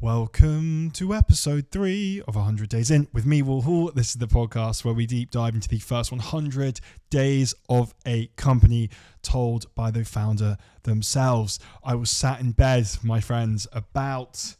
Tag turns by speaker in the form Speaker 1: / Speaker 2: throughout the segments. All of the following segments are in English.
Speaker 1: Welcome to episode 3 of 100 Days In with me, Will Hall. This is the podcast where we deep dive into the first 100 days of a company told by the founder themselves. I was sat in bed, my friends, this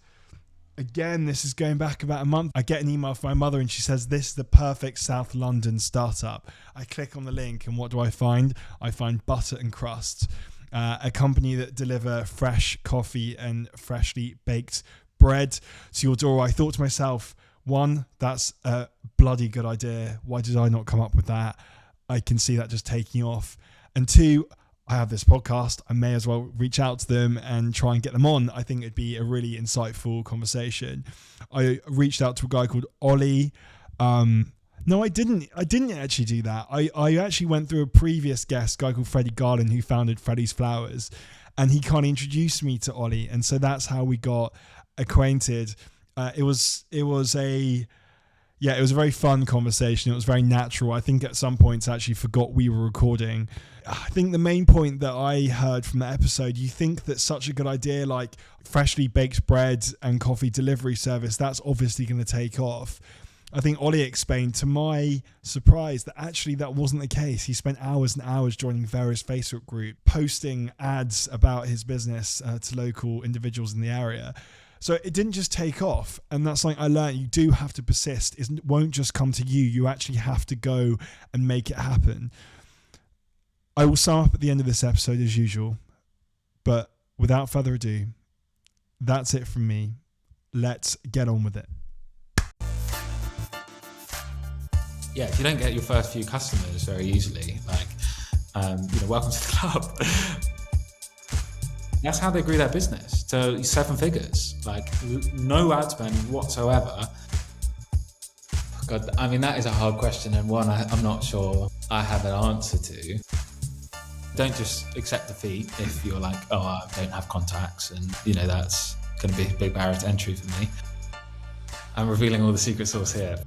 Speaker 1: is going back about a month. I get an email from my mother and she says, this is the perfect South London startup. I click on the link and what do I find? I find Butter and Crust, a company that deliver fresh coffee and freshly baked bread to your door. I thought to myself, one, that's a bloody good idea. Why did I not come up with that? I can see that just taking off. And two, I have this podcast. I may as well reach out to them and try and get them on. I think it'd be a really insightful conversation. I reached out to a guy called Ollie. No, I didn't actually do that. I actually went through a previous guest, a guy called Freddie Garland, who founded Freddie's Flowers, and he kind of introduced me to Ollie. And so that's how we got acquainted. It was a very fun conversation. It was very natural. I think at some points I actually forgot we were recording. I think the main point that I heard from that episode, you think that such a good idea like freshly baked bread and coffee delivery service, that's obviously going to take off. I think Ollie explained, to my surprise, that actually that wasn't the case. He spent hours and hours joining various Facebook groups, posting ads about his business to local individuals in the area. So it didn't just take off. And that's something I learned. You do have to persist. It won't just come to you. You actually have to go and make it happen. I will sum up at the end of this episode as usual. But without further ado, that's it from me. Let's get on with it.
Speaker 2: Yeah, if you don't get your first few customers very easily, welcome to the club. That's how they grew their business to 7 figures, no ad spend whatsoever. God, I mean, that is a hard question, and one I'm not sure I have an answer to. Don't just accept defeat if you're like, oh, I don't have contacts, and that's going to be a big barrier to entry for me. I'm revealing all the secret sauce here.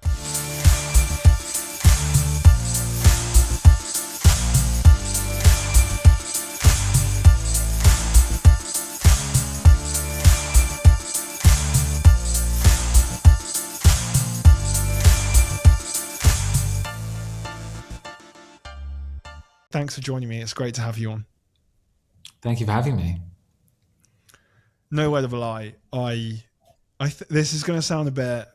Speaker 1: Thanks for joining me. It's great to have you on.
Speaker 2: Thank you for having me.
Speaker 1: No word of a lie. This is going to sound a bit.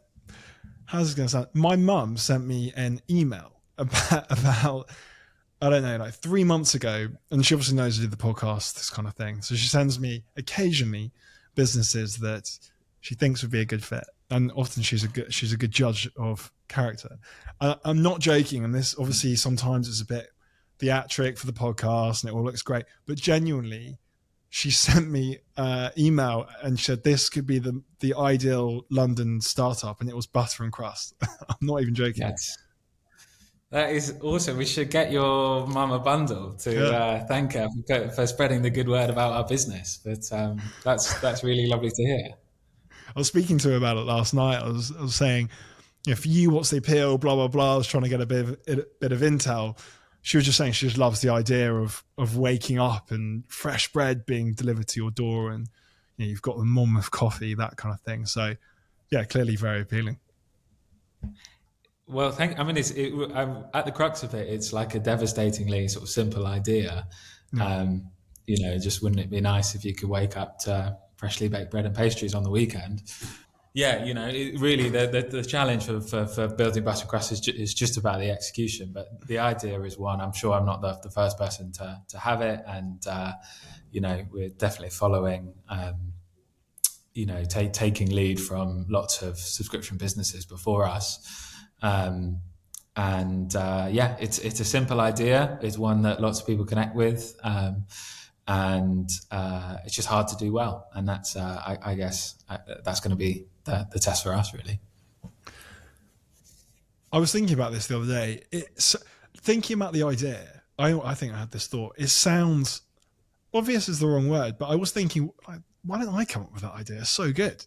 Speaker 1: How's this going to sound? My mum sent me an email about I don't know, 3 months ago, and she obviously knows I do the podcast, this kind of thing. So she sends me occasionally businesses that she thinks would be a good fit, and often she's a good judge of character. I'm not joking, and this obviously sometimes is a bit theatric for the podcast and it all looks great, but genuinely she sent me email and she said this could be the ideal London startup, and it was Butter and Crust. I'm not even joking.
Speaker 2: Yes. That is awesome. We should get your mum a bundle to thank her for spreading the good word about our business. But that's really lovely to hear.
Speaker 1: I was speaking to her about it last night. I was saying, for you, what's the appeal, blah blah blah. I was trying to get a bit of intel. She was just saying she just loves the idea of waking up and fresh bread being delivered to your door, and you've got the mum of coffee, that kind of thing. So, yeah, clearly very appealing.
Speaker 2: Well, at the crux of it, it's like a devastatingly sort of simple idea. Just wouldn't it be nice if you could wake up to freshly baked bread and pastries on the weekend? Yeah, really the challenge for building Butter and Crust is just about the execution. But the idea is one. I'm sure I'm not the first person to have it, and we're definitely following, taking lead from lots of subscription businesses before us. It's a simple idea. It's one that lots of people connect with, and it's just hard to do well. And that's I guess that's going to be the test for us, really.
Speaker 1: I was thinking about this the other day. Thinking about the idea, I think I had this thought. It sounds obvious is the wrong word, but I was thinking, why don't I come up with that idea? It's so good.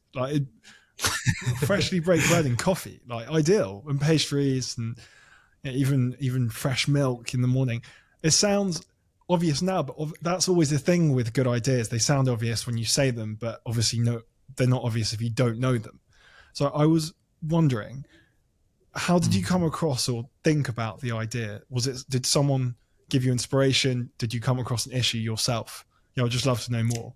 Speaker 1: Freshly baked bread and coffee, ideal, and pastries, and even fresh milk in the morning. It sounds obvious now, but that's always the thing with good ideas. They sound obvious when you say them, but obviously they're not obvious if you don't know them. So I was wondering, how did you come across or think about the idea? Did someone give you inspiration? Did you come across an issue yourself? Yeah, I'd just love to know more.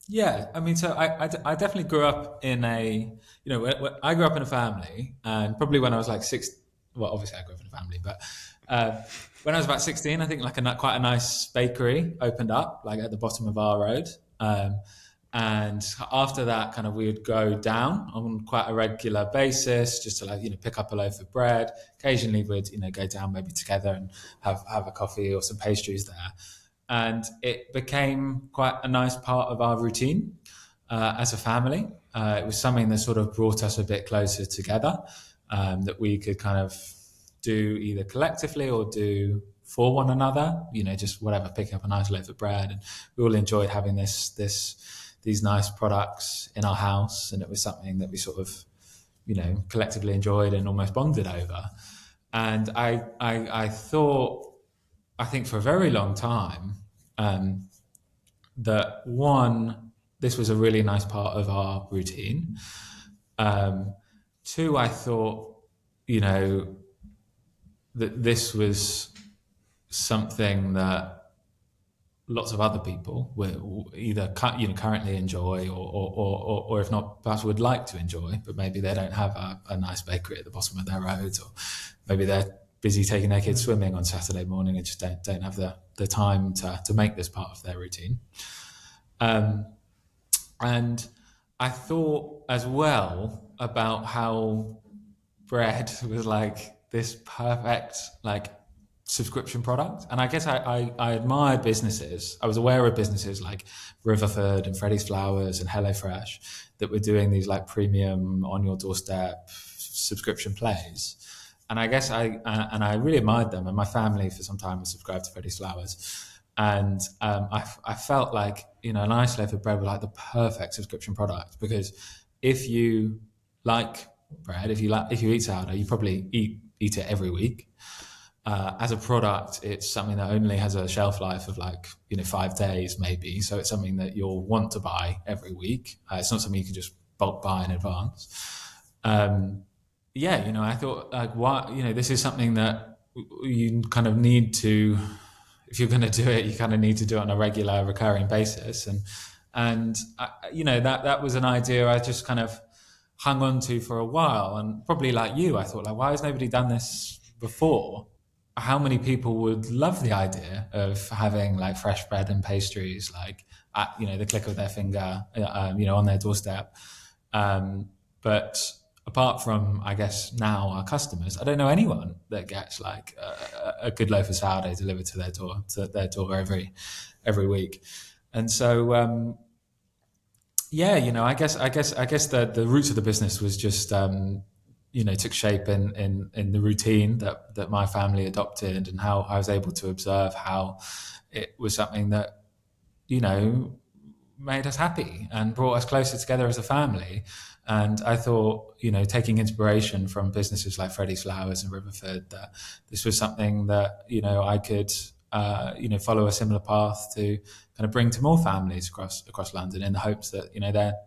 Speaker 2: Yeah, I mean, so I definitely grew up in I grew up in a family, and probably when I was like six, well, obviously I grew up in a family, but when I was about 16, I think like quite a nice bakery opened up like at the bottom of our road. And after that, kind of we would go down on quite a regular basis just to like, pick up a loaf of bread. Occasionally we'd, go down maybe together and have a coffee or some pastries there. And it became quite a nice part of our routine as a family. It was something that sort of brought us a bit closer together, that we could kind of do either collectively or do for one another, just whatever, picking up a nice loaf of bread. And we all enjoyed having these nice products in our house. And it was something that we sort of, collectively enjoyed and almost bonded over. And I thought, I think for a very long time, that one, this was a really nice part of our routine. Two, I thought, that this was something that lots of other people will either currently enjoy or if not, perhaps would like to enjoy, but maybe they don't have a nice bakery at the bottom of their road, or maybe they're busy taking their kids swimming on Saturday morning and just don't have the time to make this part of their routine. And I thought as well about how bread was like this perfect like subscription product. And I guess I admired businesses. I was aware of businesses like Riverford and Freddie's Flowers and HelloFresh that were doing these like premium on your doorstep subscription plays. And I guess I really admired them. And my family for some time was subscribed to Freddie's Flowers. And I felt like, a nice loaf of bread was like the perfect subscription product, because if you like bread, if you eat sourdough, you probably eat it every week. As a product, it's something that only has a shelf life of like 5 days maybe. So it's something that you'll want to buy every week. It's not something you can just bulk buy in advance. I thought like, why, this is something that you kind of need to, if you're going to do it, you kind of need to do it on a regular, recurring basis. And that was an idea I just kind of hung on to for a while. And probably like you, I thought like, why has nobody done this before? How many people would love the idea of having like fresh bread and pastries, like at, the click of their finger, on their doorstep. But apart from, I guess, now our customers, I don't know anyone that gets like a good loaf of sourdough delivered to their door every week. And so, I guess the roots of the business was just, took shape in the routine that my family adopted, and how I was able to observe how it was something that, made us happy and brought us closer together as a family. And I thought, taking inspiration from businesses like Freddie's Flowers and Riverford, that this was something that, I could, follow a similar path to kind of bring to more families across London, in the hopes that,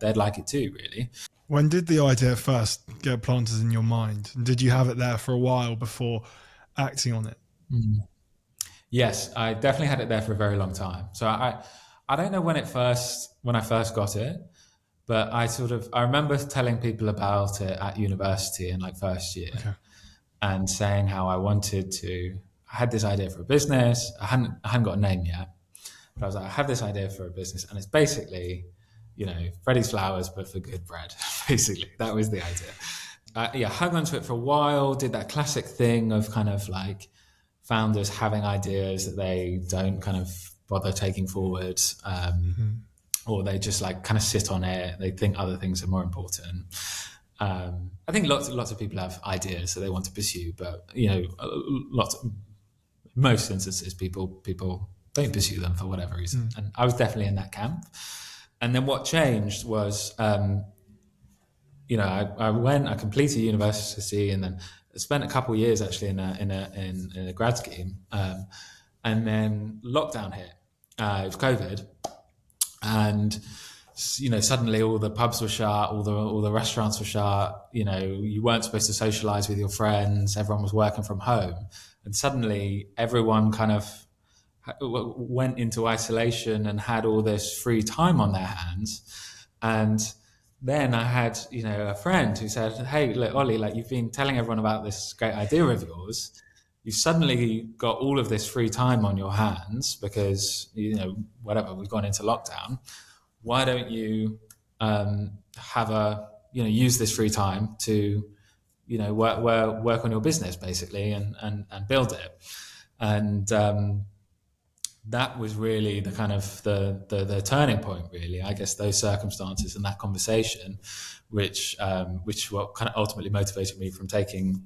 Speaker 2: they'd like it too, really.
Speaker 1: When did the idea first get planted in your mind? And did you have it there for a while before acting on it?
Speaker 2: Yes, I definitely had it there for a very long time. So I don't know when I first got it, but I remember telling people about it at university in like first year, and saying how I had this idea for a business. I hadn't got a name yet, but I was like, I have this idea for a business, and it's basically, Freddie's Flowers, but for good bread. Basically, that was the idea. Hung on to it for a while, did that classic thing of kind of like founders having ideas that they don't kind of bother taking forward, or they just like kind of sit on it. They think other things are more important. I think lots of people have ideas that they want to pursue, but most instances people don't pursue them for whatever reason. And I was definitely in that camp. And then what changed was, I completed university, and then spent a couple of years actually in a grad scheme, and then lockdown hit. It was COVID, and suddenly all the pubs were shut, all the restaurants were shut. You weren't supposed to socialize with your friends. Everyone was working from home, and suddenly everyone kind of went into isolation and had all this free time on their hands. And then I had, a friend who said, "Hey, look, Ollie, like you've been telling everyone about this great idea of yours. You've suddenly got all of this free time on your hands because, whatever, we've gone into lockdown. Why don't you use this free time to, work on your business basically and build it?" And that was really the kind of the turning point, really. I guess those circumstances and that conversation, which what kind of ultimately motivated me from taking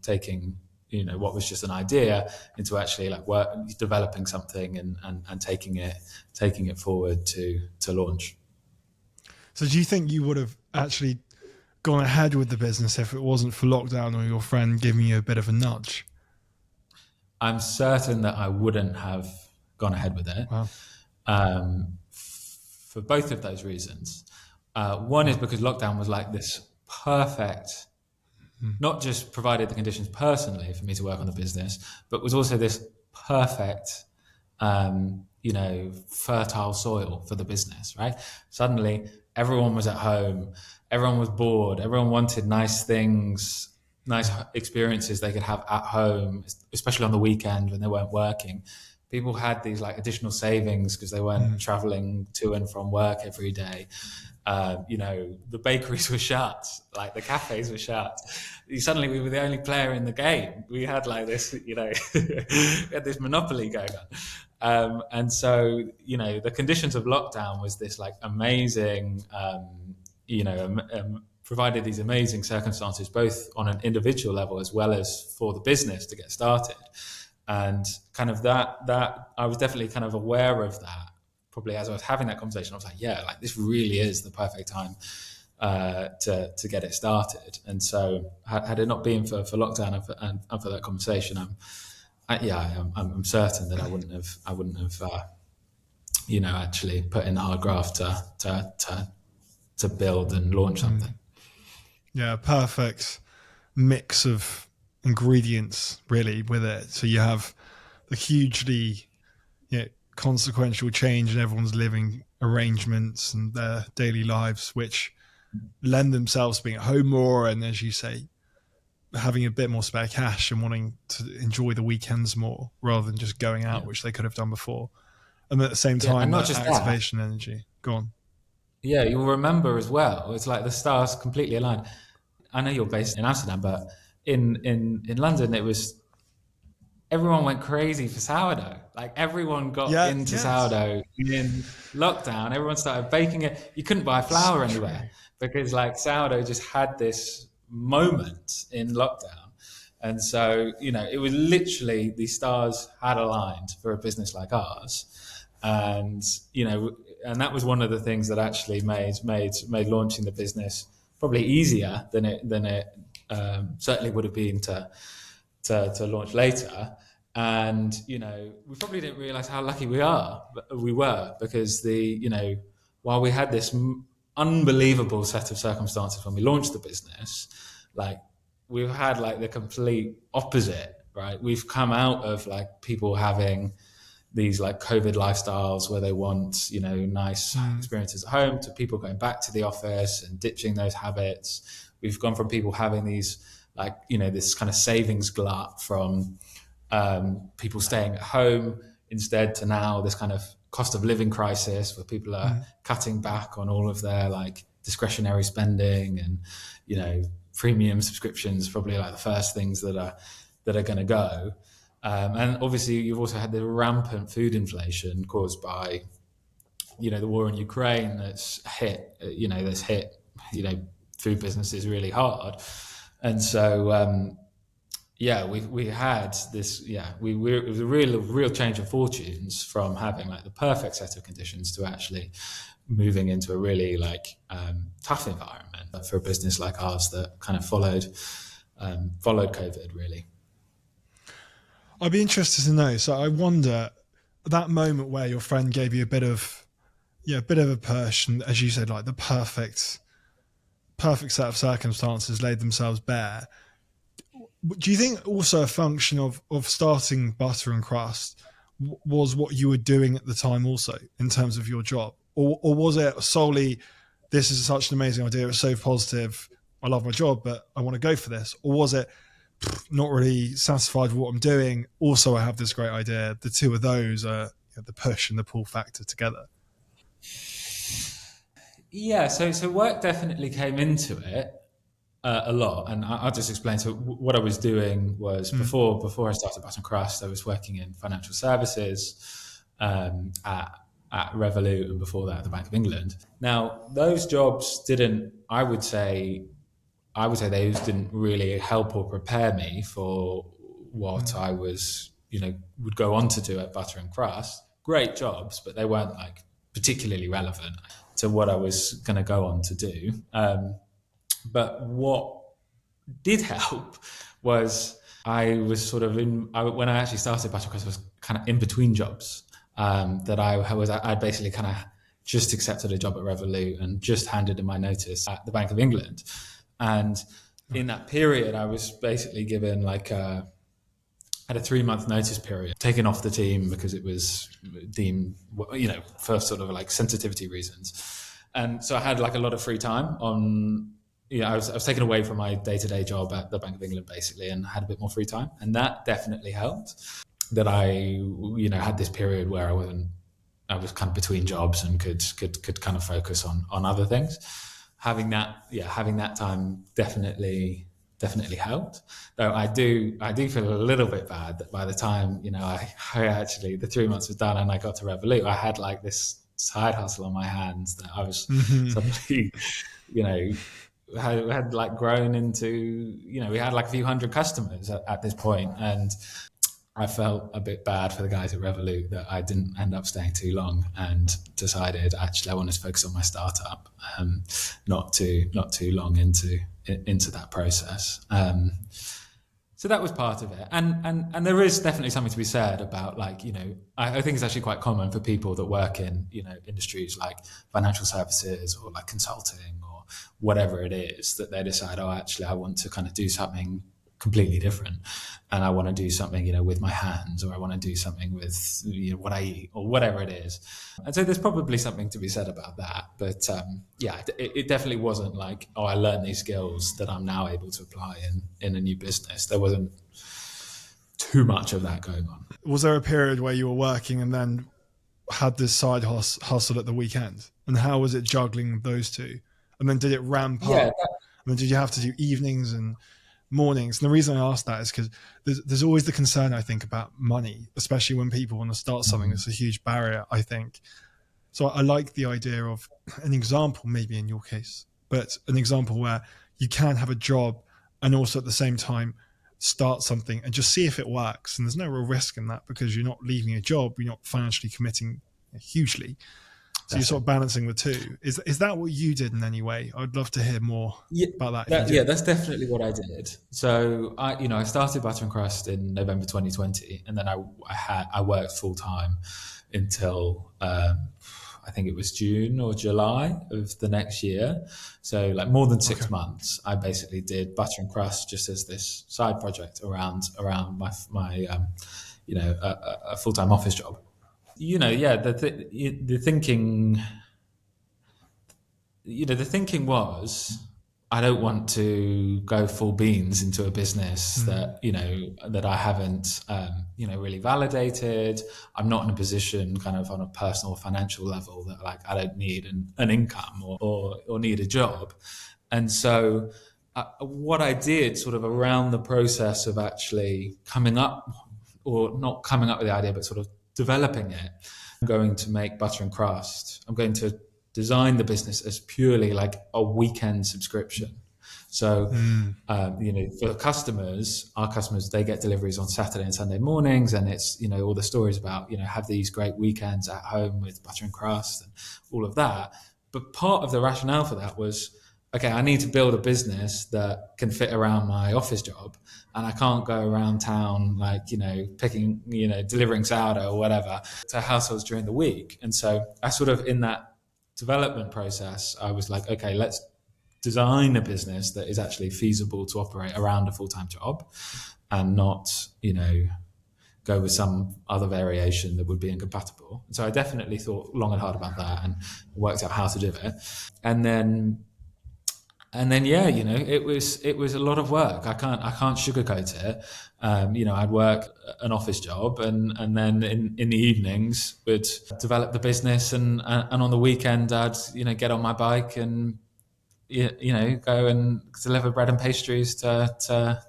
Speaker 2: what was just an idea into actually like developing something and taking it forward to launch.
Speaker 1: So do you think you would have actually gone ahead with the business if it wasn't for lockdown or your friend giving you a bit of a nudge?
Speaker 2: I'm certain that I wouldn't have gone ahead with it.
Speaker 1: Wow.
Speaker 2: For both of those reasons. One is because lockdown was like this perfect, not just provided the conditions personally for me to work on the business, but was also this perfect, fertile soil for the business, right? Suddenly everyone was at home, everyone was bored, everyone wanted nice things, nice experiences they could have at home, especially on the weekend when they weren't working. People had these like additional savings because they weren't traveling to and from work every day. The bakeries were shut, like the cafes were shut. Suddenly we were the only player in the game. We had like this, we had this monopoly going on. And so, the conditions of lockdown was this like amazing, provided these amazing circumstances, both on an individual level as well as for the business to get started. And kind of that I was definitely kind of aware of that. Probably as I was having that conversation, I was like, yeah, like this really is the perfect time to get it started. And so had it not been for lockdown and for that conversation, I'm certain that I wouldn't have actually put in the hard graft to build and launch something.
Speaker 1: Yeah, perfect mix of ingredients really with it. So you have the hugely consequential change in everyone's living arrangements and their daily lives, which lend themselves to being at home more, and as you say, having a bit more spare cash and wanting to enjoy the weekends more rather than just going out, which they could have done before. And at the same time,
Speaker 2: and not
Speaker 1: that
Speaker 2: just
Speaker 1: activation energy. Go on.
Speaker 2: Yeah, you'll remember as well. It's like the stars completely aligned. I know you're based in Amsterdam, but in London, it was everyone went crazy for sourdough. Like everyone got into sourdough in lockdown. Everyone started baking it. You couldn't buy flour anywhere because like sourdough just had this moment in lockdown. And so, it was literally the stars had aligned for a business like ours. And, and that was one of the things that actually made launching the business probably easier than it certainly would have been to launch later. And we probably didn't realize how lucky we were because while we had this unbelievable set of circumstances when we launched the business, like we've had like the complete opposite, right? We've come out of like people having these like COVID lifestyles where they want, nice experiences at home to people going back to the office and ditching those habits. We've gone from people having these like, this kind of savings glut from people staying at home instead to now this kind of cost of living crisis where people are cutting back on all of their like discretionary spending and, premium subscriptions, probably like the first things that are going to go. And obviously you've also had the rampant food inflation caused by, the war in Ukraine that's hit food businesses really hard. And so, we had this, it was a real change of fortunes from having like the perfect set of conditions to actually moving into a really like tough environment for a business like ours that kind of followed COVID really.
Speaker 1: I'd be interested to know. So I wonder that moment where your friend gave you a bit of Yeah, a bit of a push, and as you said, like the perfect set of circumstances laid themselves bare. Do you think also a function of starting Butter and Crust was what you were doing at the time also in terms of your job? Or was it solely, this is such an amazing idea, it's so positive, I love my job, but I want to go for this? Or was it not really satisfied with what I'm doing, also I have this great idea? The two of those are the push and the pull factor together.
Speaker 2: Yeah, so work definitely came into it a lot, and I'll just explain. So what I was doing was before I started Butter and Crust, I was working in financial services at Revolut, and before that at the Bank of England. Now those jobs didn't, I would say those didn't really help or prepare me for what I was, would go on to do at Butter and Crust. Great jobs, but they weren't like particularly relevant to what I was going to go on to do. But what did help was I was sort of when I actually started Butter and Crust, I was kind of in between jobs. I'd basically kind of just accepted a job at Revolut and just handed in my notice at the Bank of England. And in that period, I was basically given like had a 3-month notice period, taken off the team because it was deemed, for sort of like sensitivity reasons. And so I had like a lot of free time I was taken away from my day-to-day job at the Bank of England basically, and had a bit more free time. And that definitely helped, that I, had this period where I was kind of between jobs and could kind of focus on other things. Having that time definitely helped. Though I do feel a little bit bad that by the time, I actually, the 3 months was done and I got to Revolut, I had like this side hustle on my hands that I was suddenly, had like grown into, we had like a few hundred customers at this point, and I felt a bit bad for the guys at Revolut that I didn't end up staying too long, and decided actually I wanted to focus on my startup, not too long into that process. So that was part of it, and there is definitely something to be said about like, I think it's actually quite common for people that work in industries like financial services or like consulting or whatever it is, that they decide, oh, actually I want to kind of do something completely different, and I want to do something with my hands, or I want to do something with what I eat, or whatever it is. And so there's probably something to be said about that, but it definitely wasn't like, oh, I learned these skills that I'm now able to apply in a new business. There wasn't too much of that going on.
Speaker 1: Was there a period where you were working and then had this side hustle at the weekend, and how was it juggling those two? And then did it ramp up? And then did you have to do evenings and mornings? And the reason I ask that is because there's always the concern, I think, about money, especially when people want to start something. It's a huge barrier, I think. So I like the idea of an example, maybe in your case, but an example where you can have a job and also at the same time start something and just see if it works. And there's no real risk in that because you're not leaving a job, you're not financially committing hugely. So you're sort of balancing the two. Is that what you did in any way? I'd love to hear more about that.
Speaker 2: That's definitely what I did. So I started Butter and Crust in November 2020, and then I worked full time until I think it was June or July of the next year. So like more than 6 months, I basically did Butter and Crust just as this side project around my a full time office job. The thinking was, I don't want to go full beans into a business that I haven't really validated. I'm not in a position kind of on a personal financial level that like I don't need an income or need a job. And so what I did sort of around the process of actually coming up, or not coming up with the idea, but sort of developing it, I'm going to make Butter and Crust. I'm going to design the business as purely like a weekend subscription. So, for our customers, they get deliveries on Saturday and Sunday mornings, and it's, all the stories about, have these great weekends at home with Butter and Crust and all of that. But part of the rationale for that was, okay, I need to build a business that can fit around my office job, and I can't go around town like, delivering sourdough or whatever to households during the week. And so I sort of, in that development process, I was like, okay, let's design a business that is actually feasible to operate around a full-time job and not, go with some other variation that would be incompatible. So I definitely thought long and hard about that and worked out how to do it. And then yeah, it was a lot of work. I can't sugarcoat it. I'd work an office job, and then in the evenings would develop the business, and on the weekend I'd get on my bike and go and deliver bread and pastries to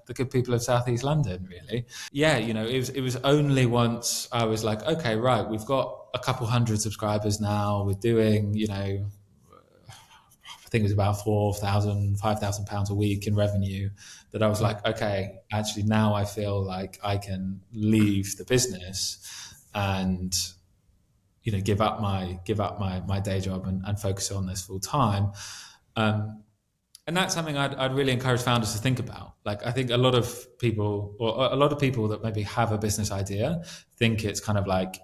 Speaker 2: the good people of Southeast London, really. Yeah, it was only once I was like, okay, right, we've got a couple hundred subscribers now. We're doing, I think it was about £5,000 a week in revenue, that I was like, okay, actually now I feel like I can leave the business and give up my day job and focus on this full time. And that's something I'd really encourage founders to think about. Like, I think a lot of people that maybe have a business idea think it's kind of like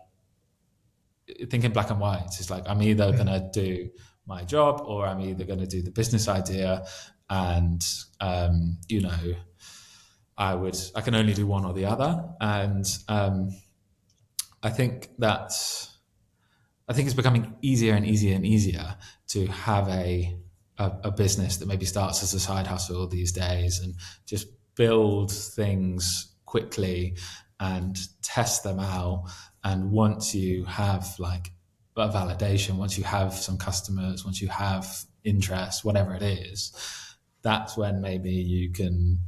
Speaker 2: thinking black and white. It's like, I'm either going to do my job or I'm either going to do the business idea. And, I can only do one or the other. And I think it's becoming easier and easier and easier to have a business that maybe starts as a side hustle these days and just build things quickly and test them out. And once you have like a validation, once you have some customers, once you have interest, whatever it is, that's when maybe you can,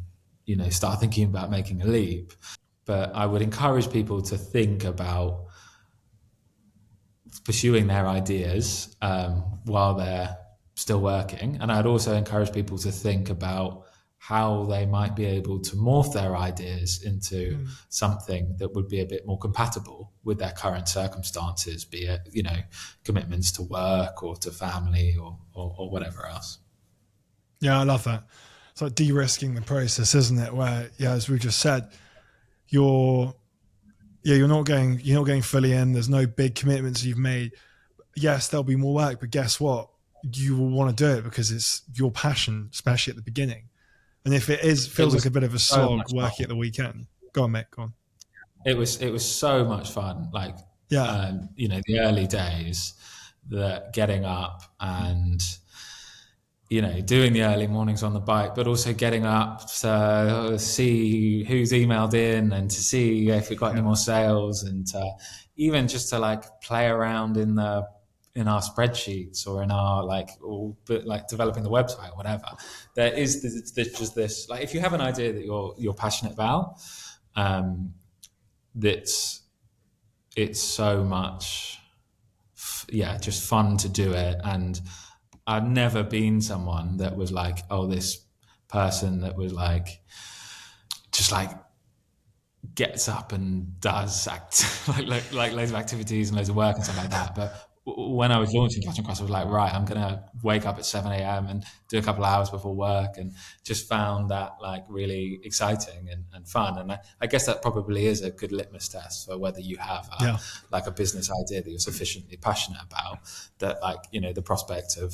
Speaker 2: start thinking about making a leap. But I would encourage people to think about pursuing their ideas while they're still working. And I'd also encourage people to think about how they might be able to morph their ideas into something that would be a bit more compatible with their current circumstances, be it, commitments to work or to family or whatever else.
Speaker 1: Yeah, I love that. It's like de-risking the process, isn't it? Where, as we just said, you're not going fully in. There's no big commitments you've made. Yes, there'll be more work, but guess what? You will want to do it because it's your passion, especially at the beginning. And if it feels like a bit of a slog working at the weekend. Go on, mate. Go on.
Speaker 2: It was so much fun. Like, the early days, getting up and, doing the early mornings on the bike, but also getting up to see who's emailed in and to see if we got any more sales, and even just to like play around in our spreadsheets or in our developing the website or whatever. There is just this, like, if you have an idea that you're passionate about, it's so much, just fun to do it. And I've never been someone that was like, oh, this person that was like, just like gets up and does like loads of activities and loads of work and stuff like that. But when I was launching Butter and Crust, I was like, right, I'm going to wake up at 7 a.m. and do a couple of hours before work, and just found that like really exciting and fun. And I guess that probably is a good litmus test for whether you have a business idea that you're sufficiently passionate about, that like, the prospect of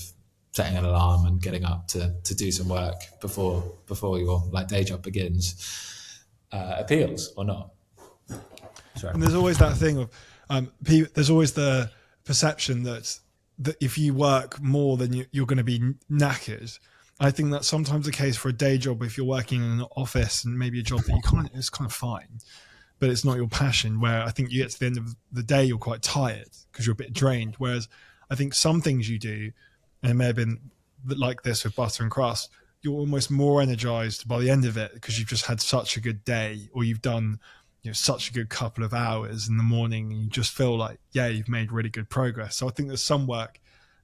Speaker 2: setting an alarm and getting up to do some work before your like day job begins appeals or not. Sorry.
Speaker 1: And there's always that thing of there's always the perception that if you work more than you're going to be knackered. I think that's sometimes the case for a day job. If you're working in an office and maybe a job that it's kind of fine, but it's not your passion, where I think you get to the end of the day, you're quite tired because you're a bit drained. Whereas I think some things you do, and it may have been like this with Butter and Crust, you're almost more energized by the end of it because you've just had such a good day, or you've done such a good couple of hours in the morning, and you just feel like, you've made really good progress. So I think there's some work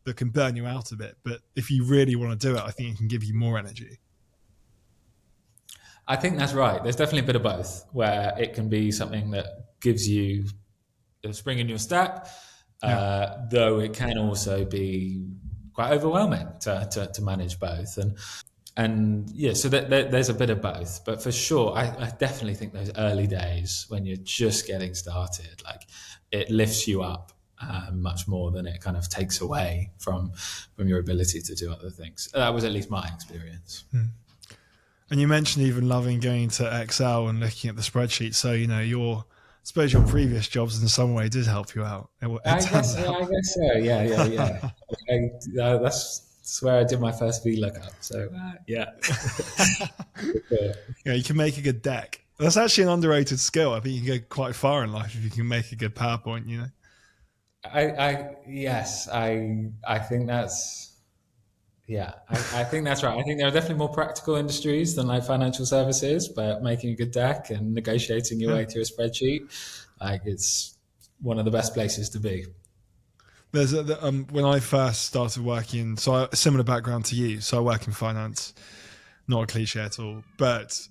Speaker 1: that can burn you out a bit, but if you really want to do it, I think it can give you more energy.
Speaker 2: I think that's right. There's definitely a bit of both, where it can be something that gives you a spring in your step, though it can also be quite overwhelming to manage both. And so there's a bit of both, but for sure, I definitely think those early days when you're just getting started, like, it lifts you up much more than it kind of takes away from your ability to do other things. That was at least my experience.
Speaker 1: And you mentioned even loving going to Excel and looking at the spreadsheet. So, I suppose your previous jobs in some way did help you out.
Speaker 2: I guess so. Yeah. That's where I did my first VLOOKUP. So, yeah.
Speaker 1: You can make a good deck. That's actually an underrated skill. I think you can go quite far in life if you can make a good PowerPoint,
Speaker 2: I think that's, I think that's right. I think there are definitely more practical industries than like financial services, but making a good deck and negotiating your way through a spreadsheet, like it's one of the best places to be.
Speaker 1: There's when I first started working, so a similar background to you. So I work in finance, not a cliche at all, but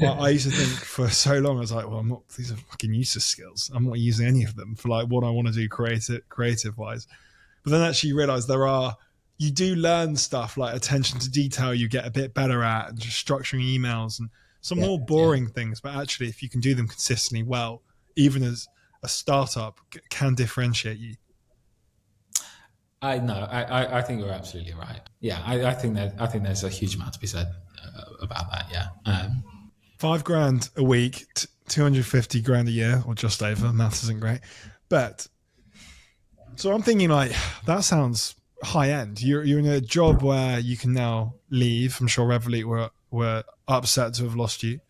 Speaker 1: I used to think for so long, I was like, well, these are fucking useless skills. I'm not using any of them for like what I want to do creative wise. But then actually you realize you do learn stuff like attention to detail you get a bit better at, and just structuring emails and some more boring things. But actually, if you can do them consistently well, even as a startup, can differentiate you.
Speaker 2: I think you're absolutely right. Yeah, I think there's a huge amount to be said about that. Yeah.
Speaker 1: $5,000 a week, 250 grand a year, or just over. Maths isn't great, but so I'm thinking like that sounds high end. You're in a job where you can now leave. I'm sure Revolut were upset to have lost you,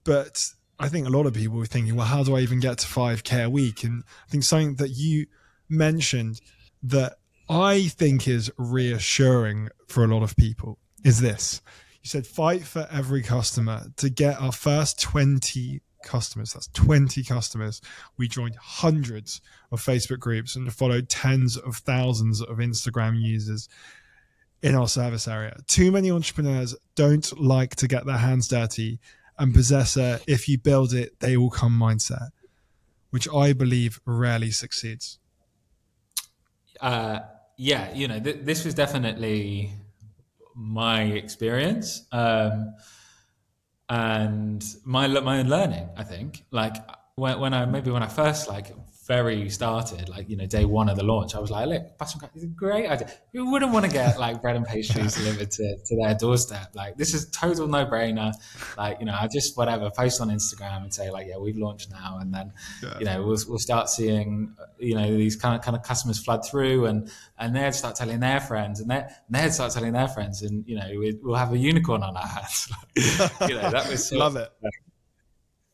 Speaker 1: but I think a lot of people were thinking, well, how do I even get to 5K a week? And I think something that you mentioned that I think is reassuring for a lot of people is this. You said fight for every customer. To get our first 20 customers, that's 20 customers, we joined hundreds of Facebook groups and followed tens of thousands of Instagram users in our service area. Too many entrepreneurs don't like to get their hands dirty and possess a if you build it, they will come mindset, which I believe rarely succeeds.
Speaker 2: This was definitely my experience and my learning. I think like when I first like very started, like day one of the launch, I was like, look, Butter and Crust is a great idea. You wouldn't want to get like bread and pastries delivered to their doorstep. Like this is total no brainer. Like I just post on Instagram and say like, yeah, we've launched now, and then we'll start seeing these kind of customers flood through, and they'd start telling their friends, and they'd start telling their friends, and we'll have a unicorn on our hands. That was
Speaker 1: love it.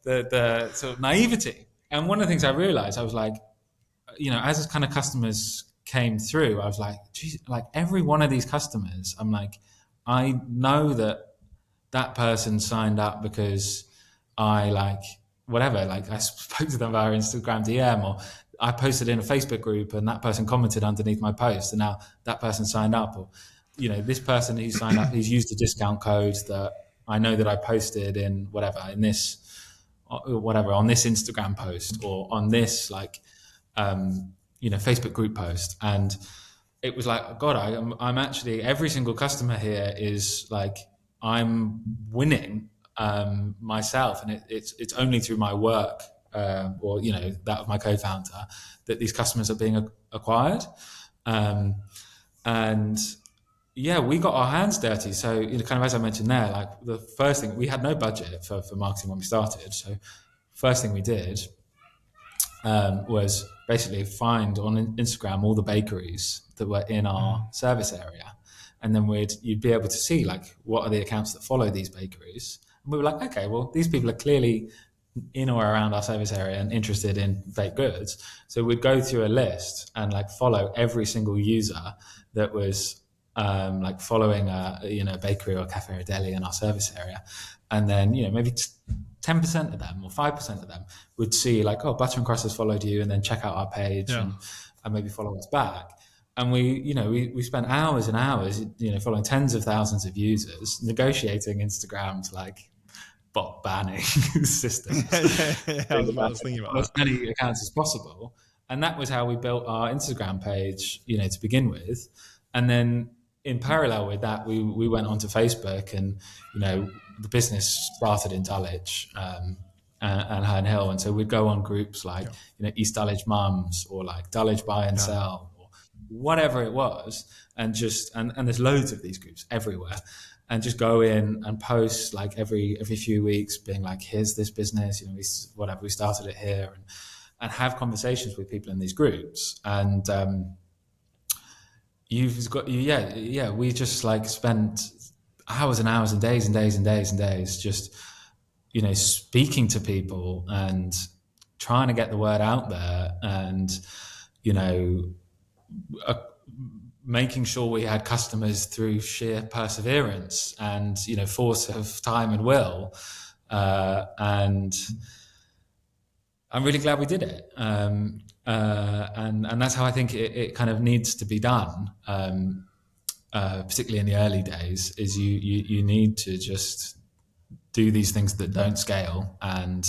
Speaker 2: The sort of naivety. And one of the things I realized, I was like, as kind of customers came through, I was like, geez, like every one of these customers, I'm like, I know that person signed up because I I spoke to them via Instagram DM, or I posted in a Facebook group and that person commented underneath my post, and now that person signed up. Or, this person who signed up, he's used a discount code that I know that I posted in on this Instagram post or on this Facebook group post. And it was like, God, I'm actually, every single customer here is like, I'm winning myself. And it's only through my work or that of my co-founder that these customers are being acquired. And yeah, we got our hands dirty. So, kind of as I mentioned there, like the first thing, we had no budget for marketing when we started. So first thing we did was basically find on Instagram all the bakeries that were in our service area. And then you'd be able to see like, what are the accounts that follow these bakeries? And we were like, okay, well, these people are clearly in or around our service area and interested in baked goods. So we'd go through a list and like follow every single user that was like following a bakery or a cafe or a deli in our service area. And then maybe 10% of them or 5% of them would see like, oh, Butter and Crust has followed you, and then check out our page and maybe follow us back. And we spent hours and hours following tens of thousands of users, negotiating Instagram's like bot banning system.
Speaker 1: I was thinking about
Speaker 2: as many accounts as possible. And that was how we built our Instagram page to begin with. And then in parallel with that, we went onto Facebook, and the business started in Dulwich, and Herne Hill. And so we'd go on groups like, East Dulwich Mums or like Dulwich Buy and Sell or whatever it was. And just, and there's loads of these groups everywhere. And just go in and post like every few weeks being like, here's this business, we started it here, and have conversations with people in these groups. And we just like spent hours and hours and days and days and days and days just, speaking to people and trying to get the word out there, and, making sure we had customers through sheer perseverance and, force of time and will. And I'm really glad we did it. And that's how I think it kind of needs to be done. Particularly in the early days, is you need to just do these things that don't scale and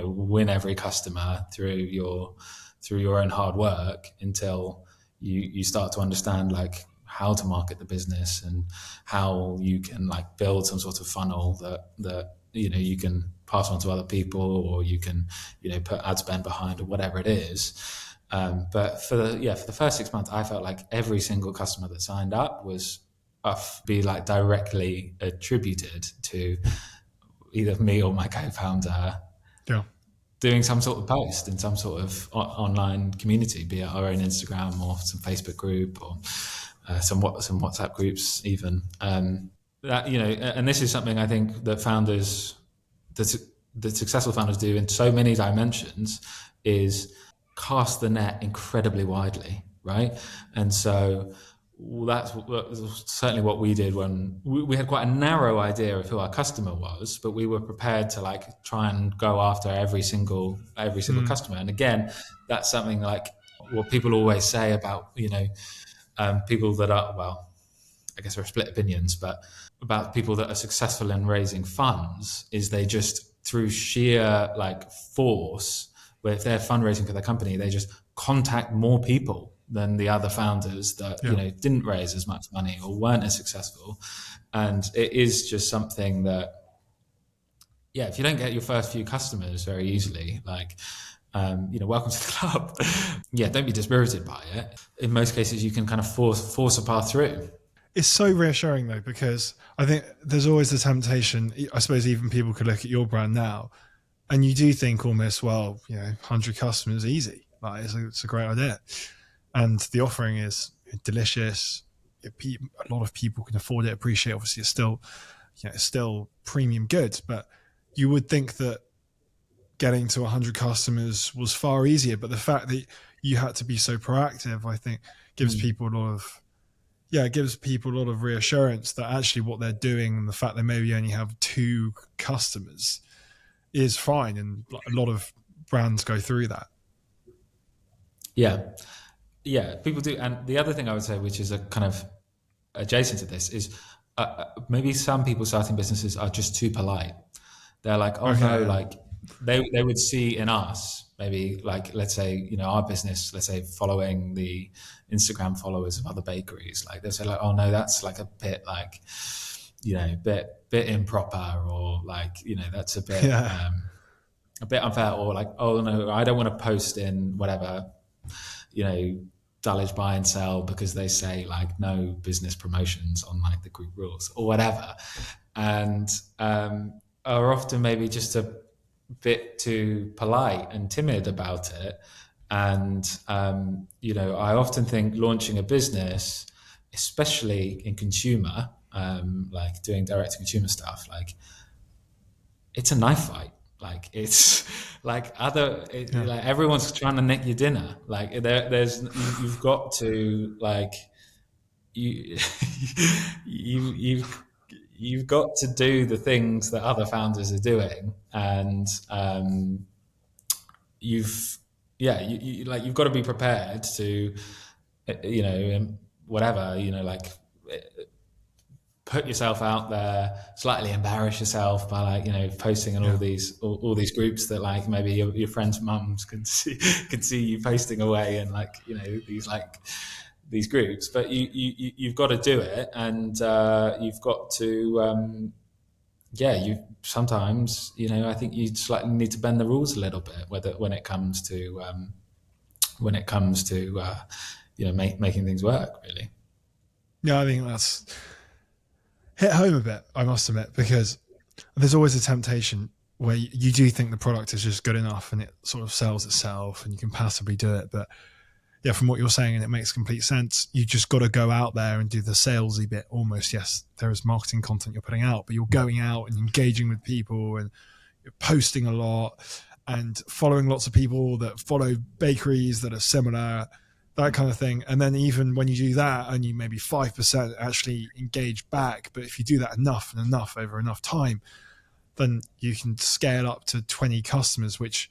Speaker 2: win every customer through your own hard work until you start to understand like how to market the business and how you can like build some sort of funnel that you can pass on to other people, or you can put ad spend behind, or whatever it is. But for the first 6 months, I felt like every single customer that signed up was be like directly attributed to either me or my co-founder doing some sort of post in some sort of online community, be it our own Instagram or some Facebook group or some WhatsApp groups even. And this is something I think that founders, the successful founders do in so many dimensions, is cast the net incredibly widely, right? And so that's certainly what we did when we had quite a narrow idea of who our customer was, but we were prepared to like try and go after every single customer. And again, that's something like what people always say about people that are, well, I guess there are split opinions, but about people that are successful in raising funds is they just, through sheer like force, where if they're fundraising for their company, they just contact more people than the other founders that didn't raise as much money or weren't as successful. And it is just something that, if you don't get your first few customers very easily, like welcome to the club. Don't be dispirited by it. In most cases, you can kind of force a path through.
Speaker 1: It's so reassuring though, because I think there's always the temptation. I suppose even people could look at your brand now, and you do think almost, 100 customers easy. Like it's a great idea. And the offering is delicious. A lot of people can afford it, appreciate it. Obviously, it's still premium goods, but you would think that getting to 100 customers was far easier. But the fact that you had to be so proactive, I think, gives people a lot of reassurance that actually what they're doing and the fact they maybe only have 2 customers is fine. And a lot of brands go through that.
Speaker 2: Yeah, people do. And the other thing I would say, which is a kind of adjacent to this, is maybe some people starting businesses are just too polite. They're like, like they would see in us, maybe like, let's say, our business, let's say following the Instagram followers of other bakeries, like they'll say like, oh no, that's like a bit like, bit improper, or like, that's a bit, a bit unfair, or like, oh no, I don't want to post in whatever, Dulwich Buy and Sell because they say like no business promotions on like the group rules or whatever, and are often maybe just a bit too polite and timid about it. And I often think launching a business, especially in consumer, like doing direct to consumer stuff, like it's a knife fight. Like it's like like everyone's trying to nick your dinner. Like you've got to like you've got to do the things that other founders are doing, and you've got to be prepared to whatever like put yourself out there, slightly embarrass yourself by like posting in all these groups that like maybe your friends' mums can see you posting away, and like these groups. But you've got to do it, and you've got to yeah, you sometimes, I think you slightly need to bend the rules a little bit, whether when it comes to making things work, really.
Speaker 1: Yeah, I think that's hit home a bit, I must admit, because there's always a temptation where you do think the product is just good enough and it sort of sells itself and you can passively do it. But yeah, from what you're saying, and it makes complete sense, you just got to go out there and do the salesy bit almost. Yes, there is marketing content you're putting out, but you're going out and engaging with people and you're posting a lot and following lots of people that follow bakeries that are similar, that kind of thing. And then even when you do that, only maybe 5% actually engage back. But if you do that enough and enough over enough time, then you can scale up to 20 customers, which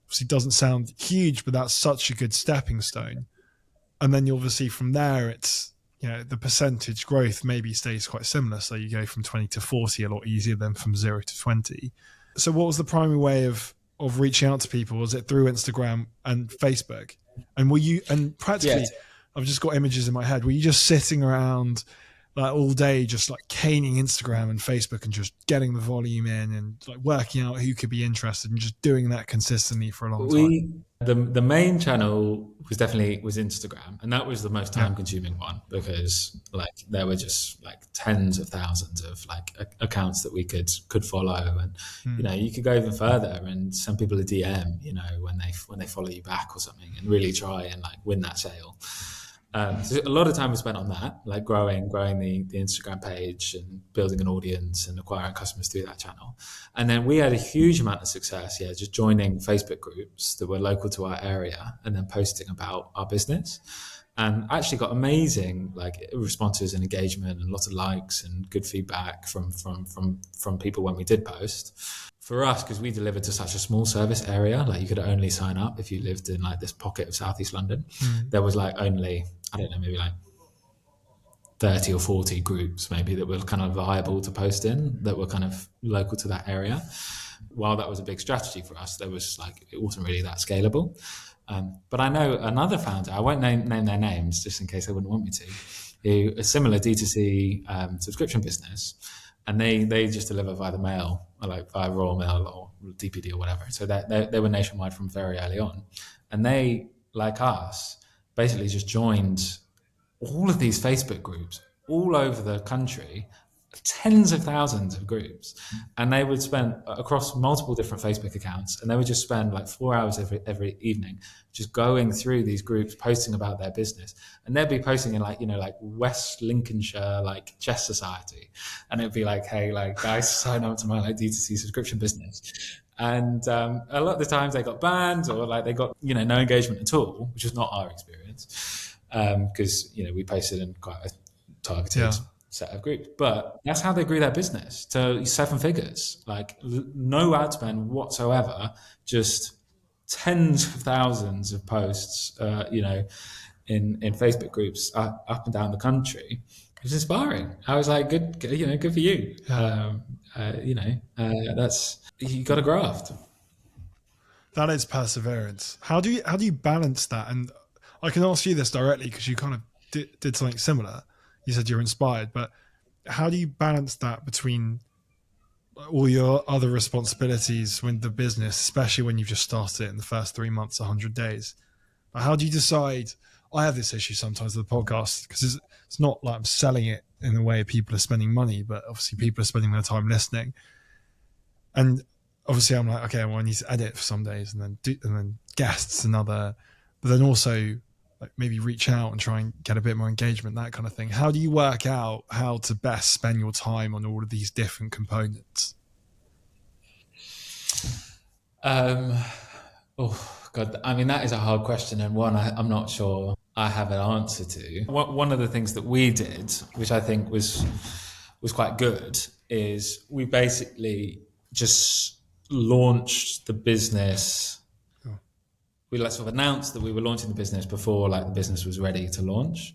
Speaker 1: obviously doesn't sound huge, but that's such a good stepping stone. And then you obviously from there, it's, the percentage growth maybe stays quite similar. So you go from 20 to 40 a lot easier than from 0 to 20. So what was the primary way of reaching out to people? Was it through Instagram and Facebook? And practically,
Speaker 2: Yeah.
Speaker 1: I've just got images in my head. Were you just sitting around like all day, just like caning Instagram and Facebook and just getting the volume in and like working out who could be interested and just doing that consistently for a long time?
Speaker 2: The main channel was Instagram, and that was the most
Speaker 1: Yeah.
Speaker 2: time consuming one, because like there were just like tens of thousands of like accounts that we could follow, and you could go even further and send people a DM, when they follow you back or something, and really try and like win that sale. So a lot of time was spent on that, like growing the Instagram page and building an audience and acquiring customers through that channel. And then we had a huge amount of success, just joining Facebook groups that were local to our area and then posting about our business. And actually got amazing like responses and engagement and lots of likes and good feedback from people when we did post. For us, because we delivered to such a small service area, like you could only sign up if you lived in like this pocket of Southeast London. There was like only, I don't know, maybe like 30 or 40 groups maybe that were kind of viable to post in, that were kind of local to that area. While that was a big strategy for us, it wasn't really that scalable. But I know another founder, I won't name their names just in case they wouldn't want me to, who a similar D2C subscription business, and they just deliver via the mail, or like via Royal Mail or DPD or whatever. So they were nationwide from very early on. And they, like us, basically just joined all of these Facebook groups all over the country, tens of thousands of groups, and they would spend across multiple different Facebook accounts, and they would just spend like 4 hours every evening just going through these groups, posting about their business. And they'd be posting in like West Lincolnshire like chess society, and it'd be like, hey, like guys, sign up to my like D2C subscription business. And a lot of the times they got banned, or like they got no engagement at all, which is not our experience, because we posted in quite a targeted set of groups. But that's how they grew their business to 7 figures, like no ad spend whatsoever, just tens of thousands of posts, in Facebook groups up and down the country. It was inspiring. I was like, good for you. That's, you got to graft.
Speaker 1: That is perseverance. How do you balance that? And I can ask you this directly because you kind of did something similar. You said you're inspired, but how do you balance that between all your other responsibilities with the business, especially when you've just started it in the first 3 months, 100 days? How do you decide? I have this issue sometimes with the podcast because it's not like I'm selling it in the way people are spending money, but obviously people are spending their time listening. And obviously I'm like, okay, well, I need to edit for some days and then guests another, but then also like maybe reach out and try and get a bit more engagement, that kind of thing. How do you work out how to best spend your time on all of these different components?
Speaker 2: Oh God, I mean, that is a hard question, and one I'm not sure I have an answer to. One of the things that we did, which I think was quite good, is we basically just launched the business. We sort of announced that we were launching the business before like the business was ready to launch.